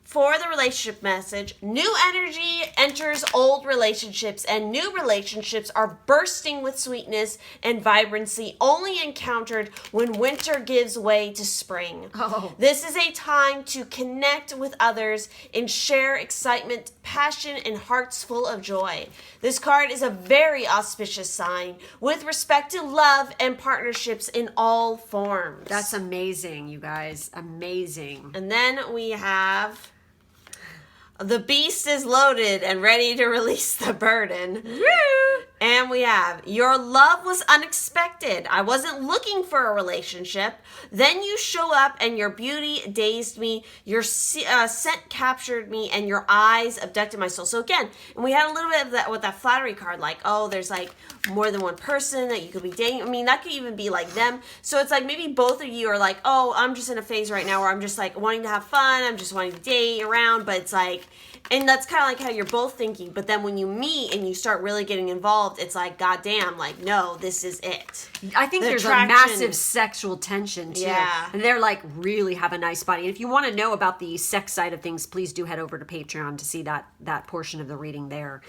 For the relationship message, new energy enters old relationships, and new relationships are bursting with sweetness and vibrancy, only encountered when winter gives way to spring. Oh. This is a time to connect with others and share excitement, passion, and hearts full of joy. This card is a very auspicious sign with respect to love and partnerships in all forms. That's amazing, you guys. Amazing. And then we have... The beast is loaded and ready to release the burden. Woo! And we have, your love was unexpected. I wasn't looking for a relationship. Then you show up and your beauty dazed me. Your scent captured me and your eyes abducted my soul. So again, and we had a little bit of that with that flattery card, like, oh, there's like more than one person that you could be dating. I mean, that could even be like them. So it's like maybe both of you are like, oh, I'm just in a phase right now where I'm just like wanting to have fun. I'm just wanting to date around, but it's like, and that's kind of like how you're both thinking. But then when you meet and you start really getting involved, it's like, goddamn, like, no, this is it. I think there's a massive sexual tension, too. Yeah. And they're like, really have a nice body. And if you want to know about the sex side of things, please do head over to Patreon to see that portion of the reading there.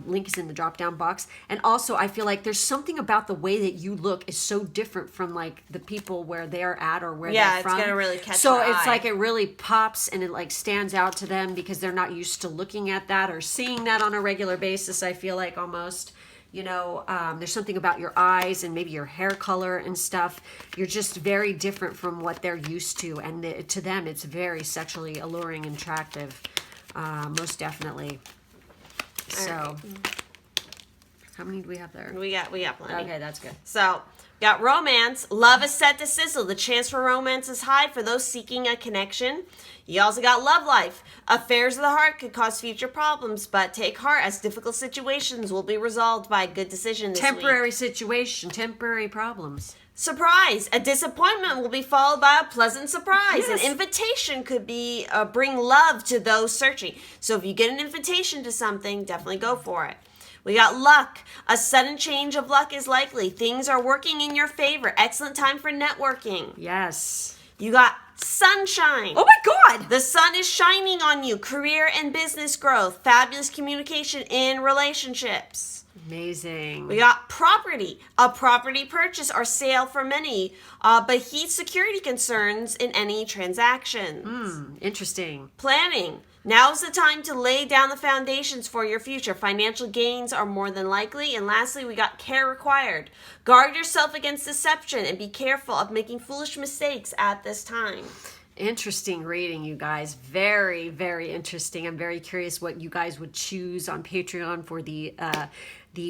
Link is in the drop down box. And also, I feel like there's something about the way that you look is so different from like the people where they're at or where they're from. Yeah, it's gonna really catch So your it's eye. like it really pops and it like stands out to them because they're not used to looking at that or seeing that on a regular basis. I feel like almost. You know, there's something about your eyes and maybe your hair color and stuff. You're just very different from what they're used to. And to them, it's very sexually alluring and attractive. Most definitely. So, right. How many do we have there? We got plenty. Okay, that's good. So, got romance. Love is set to sizzle. The chance for romance is high for those seeking a connection. You also got love life. Affairs of the heart could cause future problems, but take heart as difficult situations will be resolved by a good decision this Temporary week. situation, temporary problems. Surprise! A disappointment will be followed by a pleasant surprise. Yes. An invitation could be bring love to those searching. So if you get an invitation to something, definitely go for it. We got luck. A sudden change of luck is likely. Things are working in your favor. Excellent time for networking. Yes. You got sunshine. Oh my God! The sun is shining on you. Career and business growth. Fabulous communication in relationships. Amazing. We got property. A property purchase or sale for many, but heed security concerns in any transactions. Interesting. Planning. Now's the time to lay down the foundations for your future. Financial gains are more than likely. And lastly, we got care required. Guard yourself against deception and be careful of making foolish mistakes at this time. Interesting reading, you guys. Very, very interesting. I'm very curious what you guys would choose on Patreon for the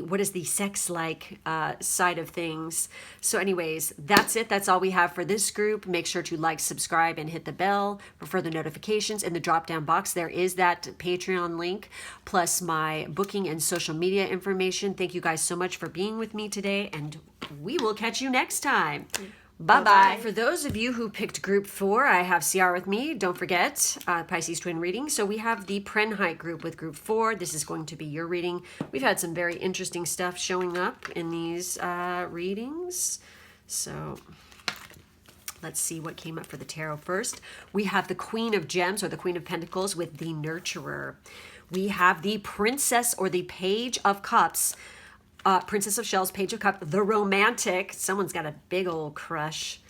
what is the sex like side of things. So anyways, that's it. That's all we have for this group. Make sure to like, subscribe, and hit the bell for further notifications. In the drop down box, there is that Patreon link plus my booking and social media information. Thank you guys so much for being with me today, and we will catch you next time. Bye-bye. For those of you who picked group 4, I have CR with me. Don't forget, Pisces Twin reading. So we have the Prenhite group with group 4. This is going to be your reading. We've had some very interesting stuff showing up in these readings. So let's see what came up for the tarot first. We have the Queen of Gems or the Queen of Pentacles with the Nurturer. We have the Princess or the Page of Cups. Princess of Shells, Page of Cups, the Romantic. Someone's got a big old crush.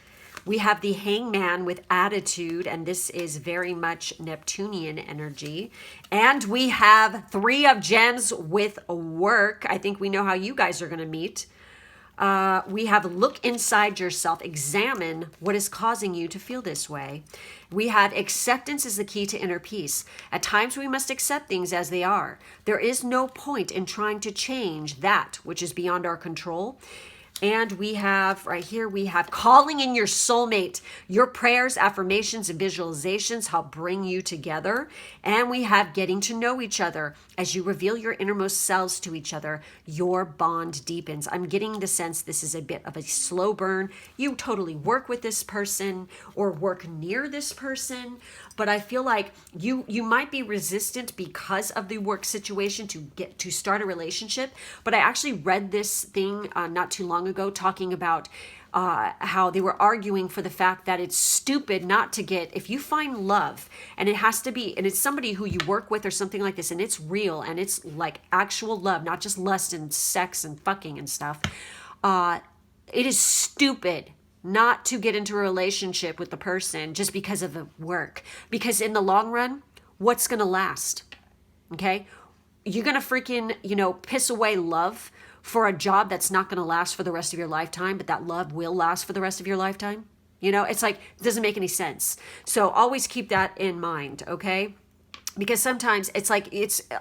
We have the Hangman with Attitude, and this is very much Neptunian energy. And we have Three of Gems with Work. I think we know how you guys are going to meet. We have Look Inside Yourself. Examine what is causing you to feel this way. We have Acceptance is the key to inner peace. At times we must accept things as they are. There is no point in trying to change that which is beyond our control. And we have, right here, we have Calling in Your Soulmate. Your prayers, affirmations, and visualizations help bring you together. And we have Getting to Know Each Other. As you reveal your innermost selves to each other, your bond deepens. I'm getting the sense this is a bit of a slow burn. You totally work with this person or work near this person, but I feel like you might be resistant because of the work situation to start a relationship. But I actually read this thing not too long ago talking about how they were arguing for the fact that it's stupid not to get, if you find love and it has to be, and it's somebody who you work with or something like this, and it's real and it's like actual love, not just lust and sex and fucking and stuff, it is stupid not to get into a relationship with the person just because of the work. Because in the long run, what's going to last? Okay? You're going to freaking, piss away love for a job that's not going to last for the rest of your lifetime, but that love will last for the rest of your lifetime. It's like, it doesn't make any sense. So always keep that in mind, okay? Because sometimes it's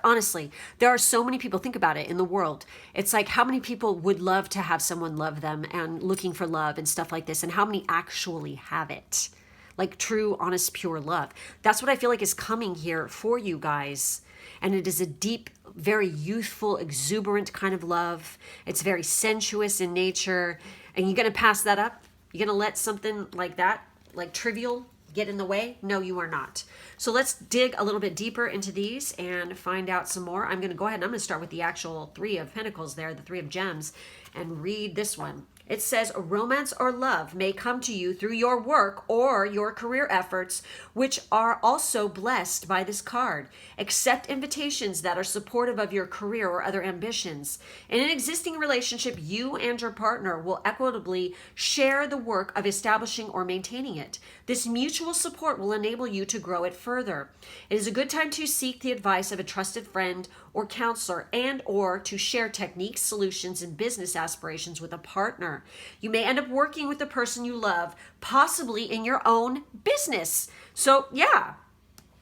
honestly, there are so many people, think about it, in the world. It's like, how many people would love to have someone love them and looking for love and stuff like this, and how many actually have it? Like true, honest, pure love. That's what I feel like is coming here for you guys. And it is a deep, very youthful, exuberant kind of love. It's very sensuous in nature. And you're going to pass that up? You're going to let something like that, like trivial, get in the way? No, you are not. So let's dig a little bit deeper into these and find out some more. I'm going to go ahead and I'm going to start with the actual Three of Pentacles there, the Three of Gems, and read this one. It says, romance or love may come to you through your work or your career efforts, which are also blessed by this card. Accept invitations that are supportive of your career or other ambitions. In an existing relationship, you and your partner will equitably share the work of establishing or maintaining it. This mutual support will enable you to grow it further. It is a good time to seek the advice of a trusted friend or counselor and or to share techniques, solutions, and business aspirations with a partner. You may end up working with the person you love, possibly in your own business. So yeah,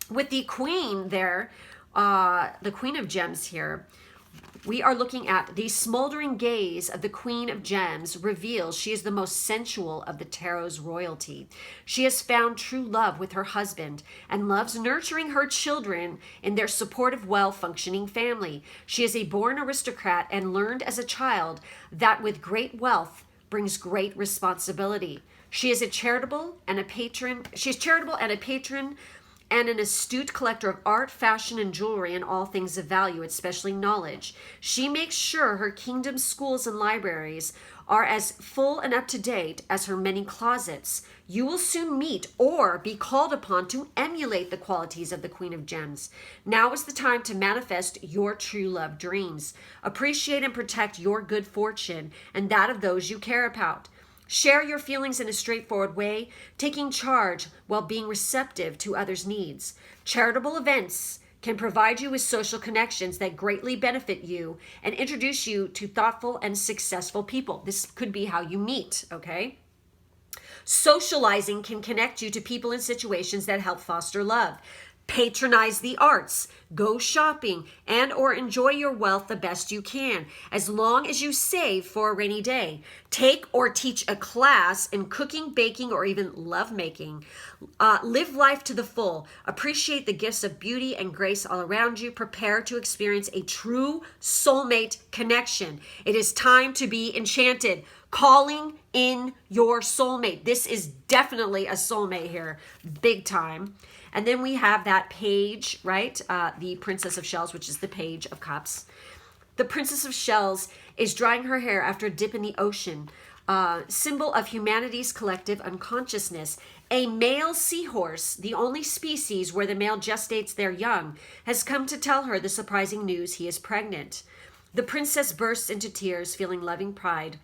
with the Queen there, the Queen of Gems here, we are looking at the smoldering gaze of the Queen of Gems reveals she is the most sensual of the tarot's royalty. She has found true love with her husband and loves nurturing her children in their supportive, well-functioning family. She is a born aristocrat and learned as a child that with great wealth brings great responsibility. She is charitable and a patron and an astute collector of art, fashion, and jewelry, and all things of value, especially knowledge. She makes sure her kingdom's schools and libraries are as full and up to date as her many closets. You will soon meet or be called upon to emulate the qualities of the Queen of Gems. Now is the time to manifest your true love dreams. Appreciate and protect your good fortune and that of those you care about. Share your feelings in a straightforward way, taking charge while being receptive to others' needs. Charitable events can provide you with social connections that greatly benefit you and introduce you to thoughtful and successful people. This could be how you meet, okay? Socializing can connect you to people and situations that help foster love. Patronize the arts, go shopping, and or enjoy your wealth the best you can, as long as you save for a rainy day. Take or teach a class in cooking, baking, or even lovemaking. Live life to the full. Appreciate the gifts of beauty and grace all around you. Prepare to experience a true soulmate connection. It is time to be enchanted. Calling in your soulmate. This is definitely a soulmate here, big time. And then we have that page, right? The Princess of Shells, which is the Page of Cups. The Princess of Shells is drying her hair after a dip in the ocean, symbol of humanity's collective unconsciousness. A male seahorse, the only species where the male gestates their young, has come to tell her the surprising news he is pregnant. The princess bursts into tears, feeling loving pride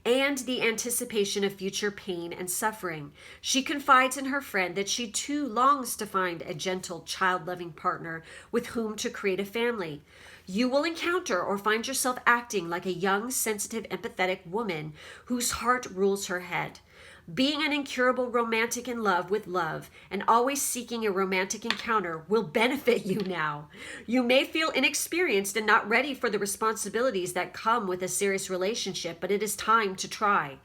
and the anticipation of future pain and suffering. She confides in her friend that she too longs to find a gentle, child-loving partner with whom to create a family. You will encounter or find yourself acting like a young, sensitive, empathetic woman whose heart rules her head. Being an incurable romantic in love with love and always seeking a romantic encounter will benefit you now. You may feel inexperienced and not ready for the responsibilities that come with a serious relationship, but it is time to try.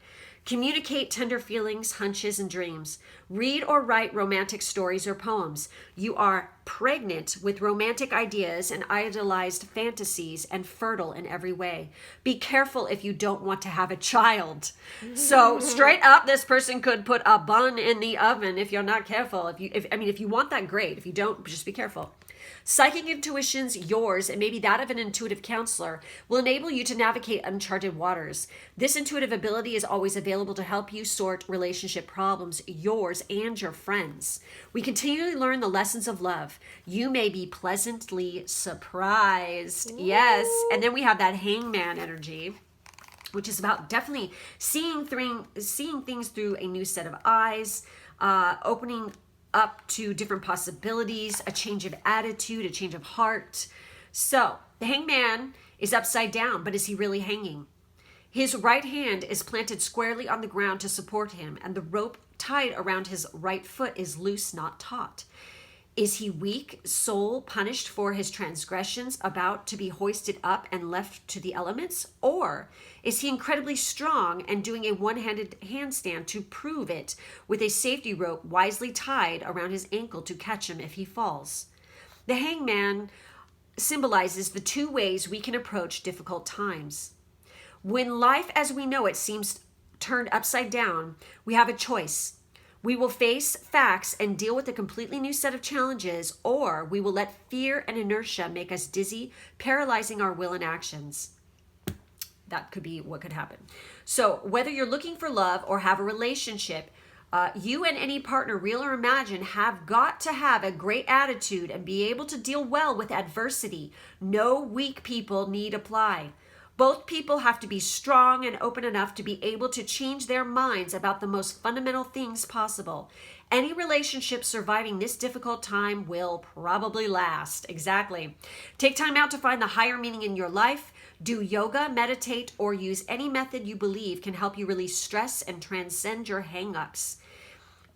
Communicate tender feelings, hunches, and dreams. Read or write romantic stories or poems. You are pregnant with romantic ideas and idealized fantasies and fertile in every way. Be careful if you don't want to have a child. So straight up, this person could put a bun in the oven if you're not careful. If you want that, great. If you don't, just be careful. Psychic intuitions, yours and maybe that of an intuitive counselor, will enable you to navigate uncharted waters. This intuitive ability is always available to help you sort relationship problems, yours and your friends. We continually learn the lessons of love. You may be pleasantly surprised. Ooh. Yes. And then we have that hangman energy, which is about definitely seeing things through a new set of eyes, opening up to different possibilities, a change of attitude, a change of heart. So the hangman is upside down, but is he really hanging? His right hand is planted squarely on the ground to support him, and the rope tied around his right foot is loose, not taut. Is he weak, soul punished for his transgressions, about to be hoisted up and left to the elements? Or is he incredibly strong and doing a one-handed handstand to prove it, with a safety rope wisely tied around his ankle to catch him if he falls? The hangman symbolizes the two ways we can approach difficult times. When life as we know it seems turned upside down, we have a choice. We will face facts and deal with a completely new set of challenges, or we will let fear and inertia make us dizzy, paralyzing our will and actions. That could be what could happen. So whether you're looking for love or have a relationship, you and any partner, real or imagined, have got to have a great attitude and be able to deal well with adversity. No weak people need apply. Both people have to be strong and open enough to be able to change their minds about the most fundamental things possible. Any relationship surviving this difficult time will probably last. Exactly. Take time out to find the higher meaning in your life. Do yoga, meditate, or use any method you believe can help you release stress and transcend your hang-ups.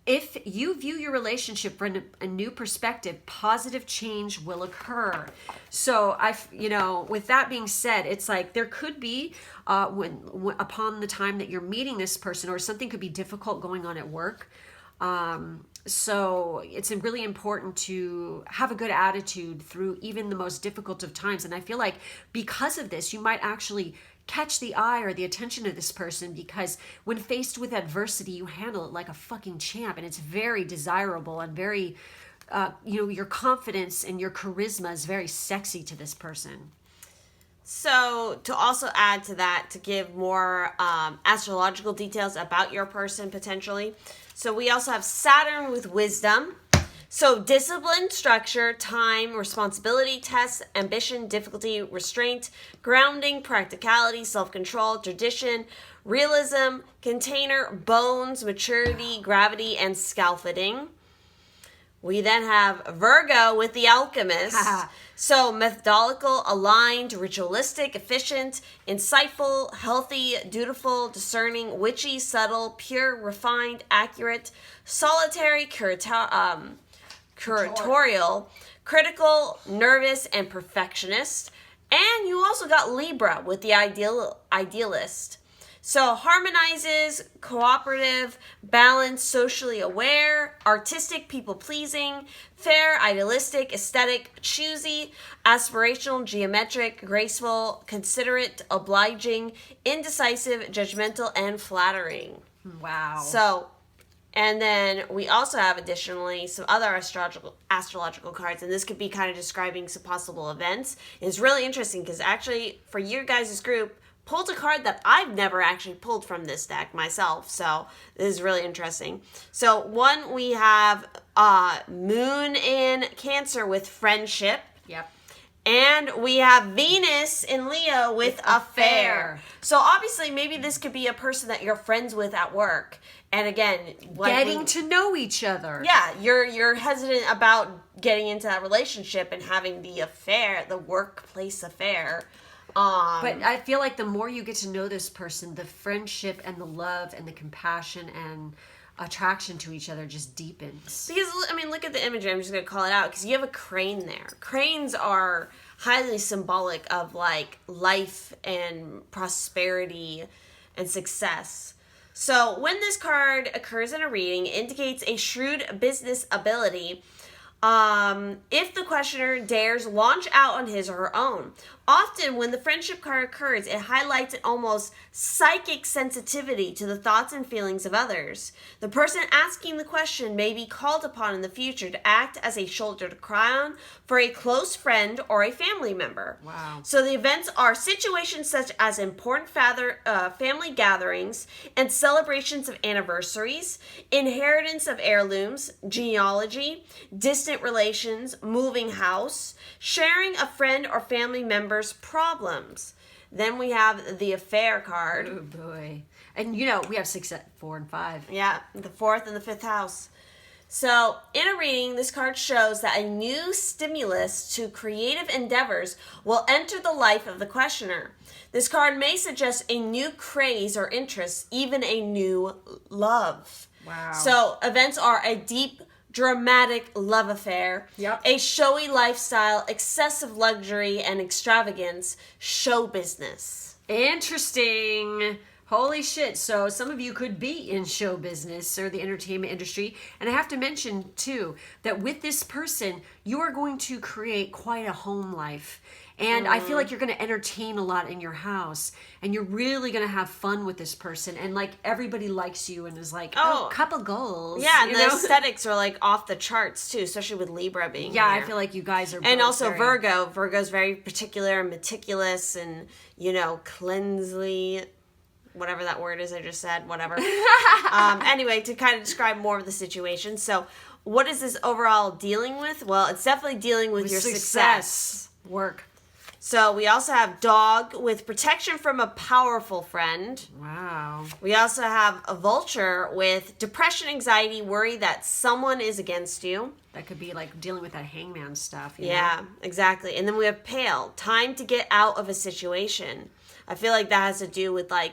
If you view your relationship from a new perspective, positive change will occur. So with that being said, it's like there could be when upon the time that you're meeting this person, or something could be difficult going on at work. So it's really important to have a good attitude through even the most difficult of times. And I feel like because of this, you might actually catch the eye or the attention of this person, because when faced with adversity, you handle it like a fucking champ, and it's very desirable and very, your confidence and your charisma is very sexy to this person. So to also add to that, to give more astrological details about your person potentially. So we also have Saturn with wisdom. So discipline, structure, time, responsibility, test, ambition, difficulty, restraint, grounding, practicality, self-control, tradition, realism, container, bones, maturity, gravity, and scaffolding. We then have Virgo with the alchemist. So methodical, aligned, ritualistic, efficient, insightful, healthy, dutiful, discerning, witchy, subtle, pure, refined, accurate, solitary, curatorial, critical, nervous, and perfectionist. And you also got Libra with the idealist. So harmonizes, cooperative, balanced, socially aware, artistic, people-pleasing, fair, idealistic, aesthetic, choosy, aspirational, geometric, graceful, considerate, obliging, indecisive, judgmental, and flattering. Wow. So, and then we also have additionally some other astrological cards, and this could be kind of describing some possible events. And it's really interesting because actually for your guys' group, pulled a card that I've never actually pulled from this deck myself. So this is really interesting. So one, we have Moon in Cancer with friendship. Yep. And we have Venus in Leo with affair. So obviously maybe this could be a person that you're friends with at work. And again, getting to know each other. Yeah, you're hesitant about getting into that relationship and having the affair, the workplace affair. But I feel like the more you get to know this person, the friendship and the love and the compassion and attraction to each other just deepens. Because, I mean, look at the imagery. I'm just going to call it out because you have a crane there. Cranes are highly symbolic of, like, life and prosperity and success. So when this card occurs in a reading, it indicates a shrewd business ability. If the questioner dares launch out on his or her own. Often, when the friendship card occurs, it highlights an almost psychic sensitivity to the thoughts and feelings of others. The person asking the question may be called upon in the future to act as a shoulder to cry on for a close friend or a family member. Wow. So the events are situations such as important family gatherings and celebrations of anniversaries, inheritance of heirlooms, genealogy, distant relations, moving house, sharing a friend or family member's problems. Then we have the affair card. Oh boy. And we have 6, 4, and 5. Yeah, the 4th and the 5th house. So, in a reading, this card shows that a new stimulus to creative endeavors will enter the life of the questioner. This card may suggest a new craze or interest, even a new love. Wow. So, events are a deep, dramatic love affair, a showy lifestyle, excessive luxury and extravagance, show business. Interesting. Holy shit. So some of you could be in show business or the entertainment industry. And I have to mention, too, that with this person, you are going to create quite a home life. And I feel like you're going to entertain a lot in your house. And you're really going to have fun with this person. And, like, everybody likes you and is like, oh couple goals. Yeah, and the aesthetics are, like, off the charts, too, especially with Libra being here. I feel like you guys are both and also very... Virgo. Virgo's very particular and meticulous and, cleansely... whatever that word is I just said, whatever. Anyway, to kind of describe more of the situation. So, what is this overall dealing with? Well, it's definitely dealing with your success. Work. So, we also have dog with protection from a powerful friend. Wow. We also have a vulture with depression, anxiety, worry that someone is against you. That could be like dealing with that hangman stuff. Yeah, exactly. And then we have pale, time to get out of a situation. I feel like that has to do with like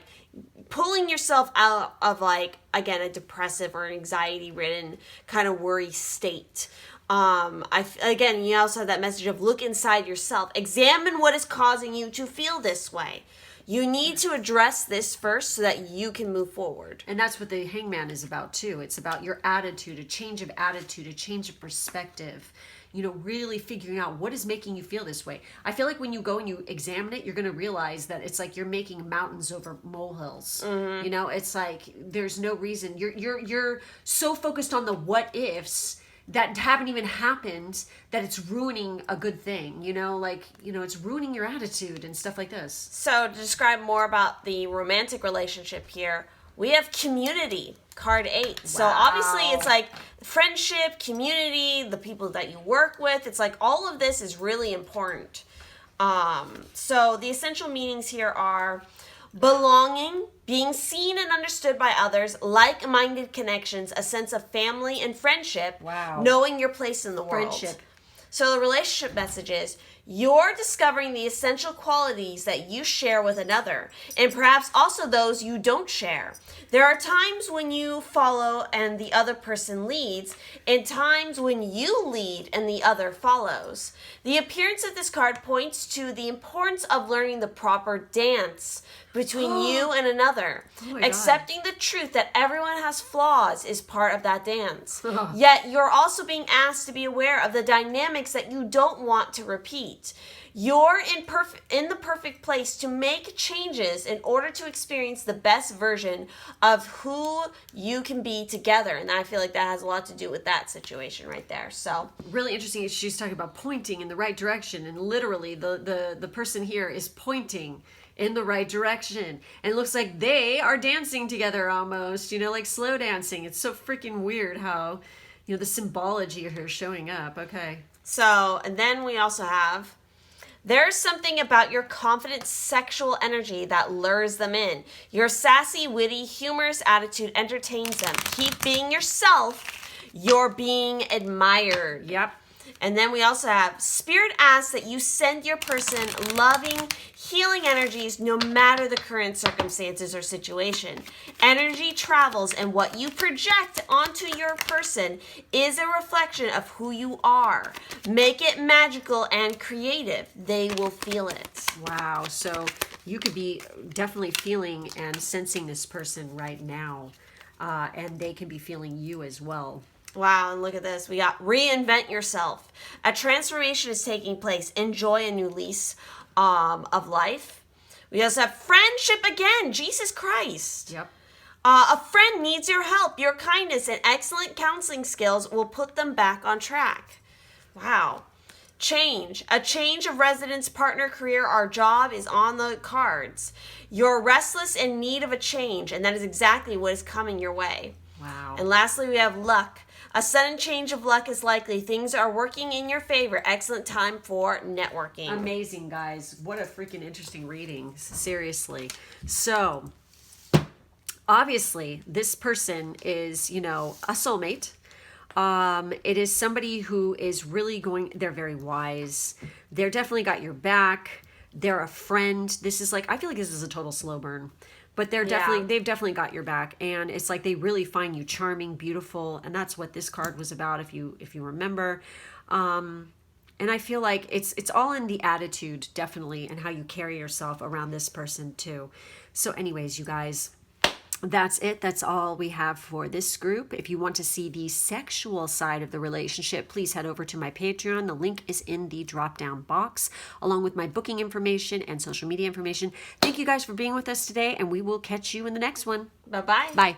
pulling yourself out of like, again, a depressive or anxiety-ridden kind of worry state. Again, you also have that message of look inside yourself. Examine what is causing you to feel this way. You need to address this first so that you can move forward. And that's what the hangman is about too. It's about your attitude, a change of attitude, a change of perspective. Really figuring out what is making you feel this way. I feel like when you go and you examine it, you're going to realize that it's like you're making mountains over molehills. Mm-hmm. It's like there's no reason. You're so focused on the what ifs that haven't even happened that it's ruining a good thing. It's ruining your attitude and stuff like this. So to describe more about the romantic relationship here, we have community, card 8. Wow. So obviously it's like friendship, community, the people that you work with. It's like all of this is really important. So the essential meanings here are belonging, being seen and understood by others, like-minded connections, a sense of family and friendship, knowing your place in the world. Friendship. So the relationship message is, you're discovering the essential qualities that you share with another, and perhaps also those you don't share. There are times when you follow and the other person leads, and times when you lead and the other follows. The appearance of this card points to the importance of learning the proper dance between you and another. Accepting the truth that everyone has flaws is part of that dance. Yet you're also being asked to be aware of the dynamics that you don't want to repeat. You're in the perfect place to make changes in order to experience the best version of who you can be together. And I feel like that has a lot to do with that situation right there. So really interesting. She's talking about pointing in the right direction, and literally the person here is pointing in the right direction. And it looks like they are dancing together almost, like slow dancing. It's so freaking weird how, the symbology here is showing up. Okay. So, and then we also have, there's something about your confident sexual energy that lures them in. Your sassy, witty, humorous attitude entertains them. Keep being yourself. You're being admired. Yep. And then we also have, Spirit asks that you send your person loving, healing energies no matter the current circumstances or situation. Energy travels, and what you project onto your person is a reflection of who you are. Make it magical and creative. They will feel it. Wow. So you could be definitely feeling and sensing this person right now. And they can be feeling you as well. Wow, and look at this. We got reinvent yourself. A transformation is taking place. Enjoy a new lease of life. We also have friendship again. Jesus Christ. Yep. A friend needs your help. Your kindness and excellent counseling skills will put them back on track. Wow. Change. A change of residence, partner, career, or job is on the cards. You're restless and in need of a change, and that is exactly what is coming your way. Wow. And lastly, we have luck. A sudden change of luck is likely. Things are working in your favor. Excellent time for networking. Amazing, guys. What a freaking interesting reading. Seriously. So, obviously, this person is, you know, a soulmate. It is somebody who is really they're very wise. They're definitely got your back. They're a friend. This is like, I feel like this is a total slow burn. But they've definitely got your back, and it's like they really find you charming, beautiful, and that's what this card was about, if you remember. And I feel like it's all in the attitude, definitely, and how you carry yourself around this person too. So, anyways, you guys, that's it. That's all we have for this group. If you want to see the sexual side of the relationship, please head over to my Patreon. The link is in the drop-down box, along with my booking information and social media information. Thank you guys for being with us today, and we will catch you in the next one. Bye-bye. Bye.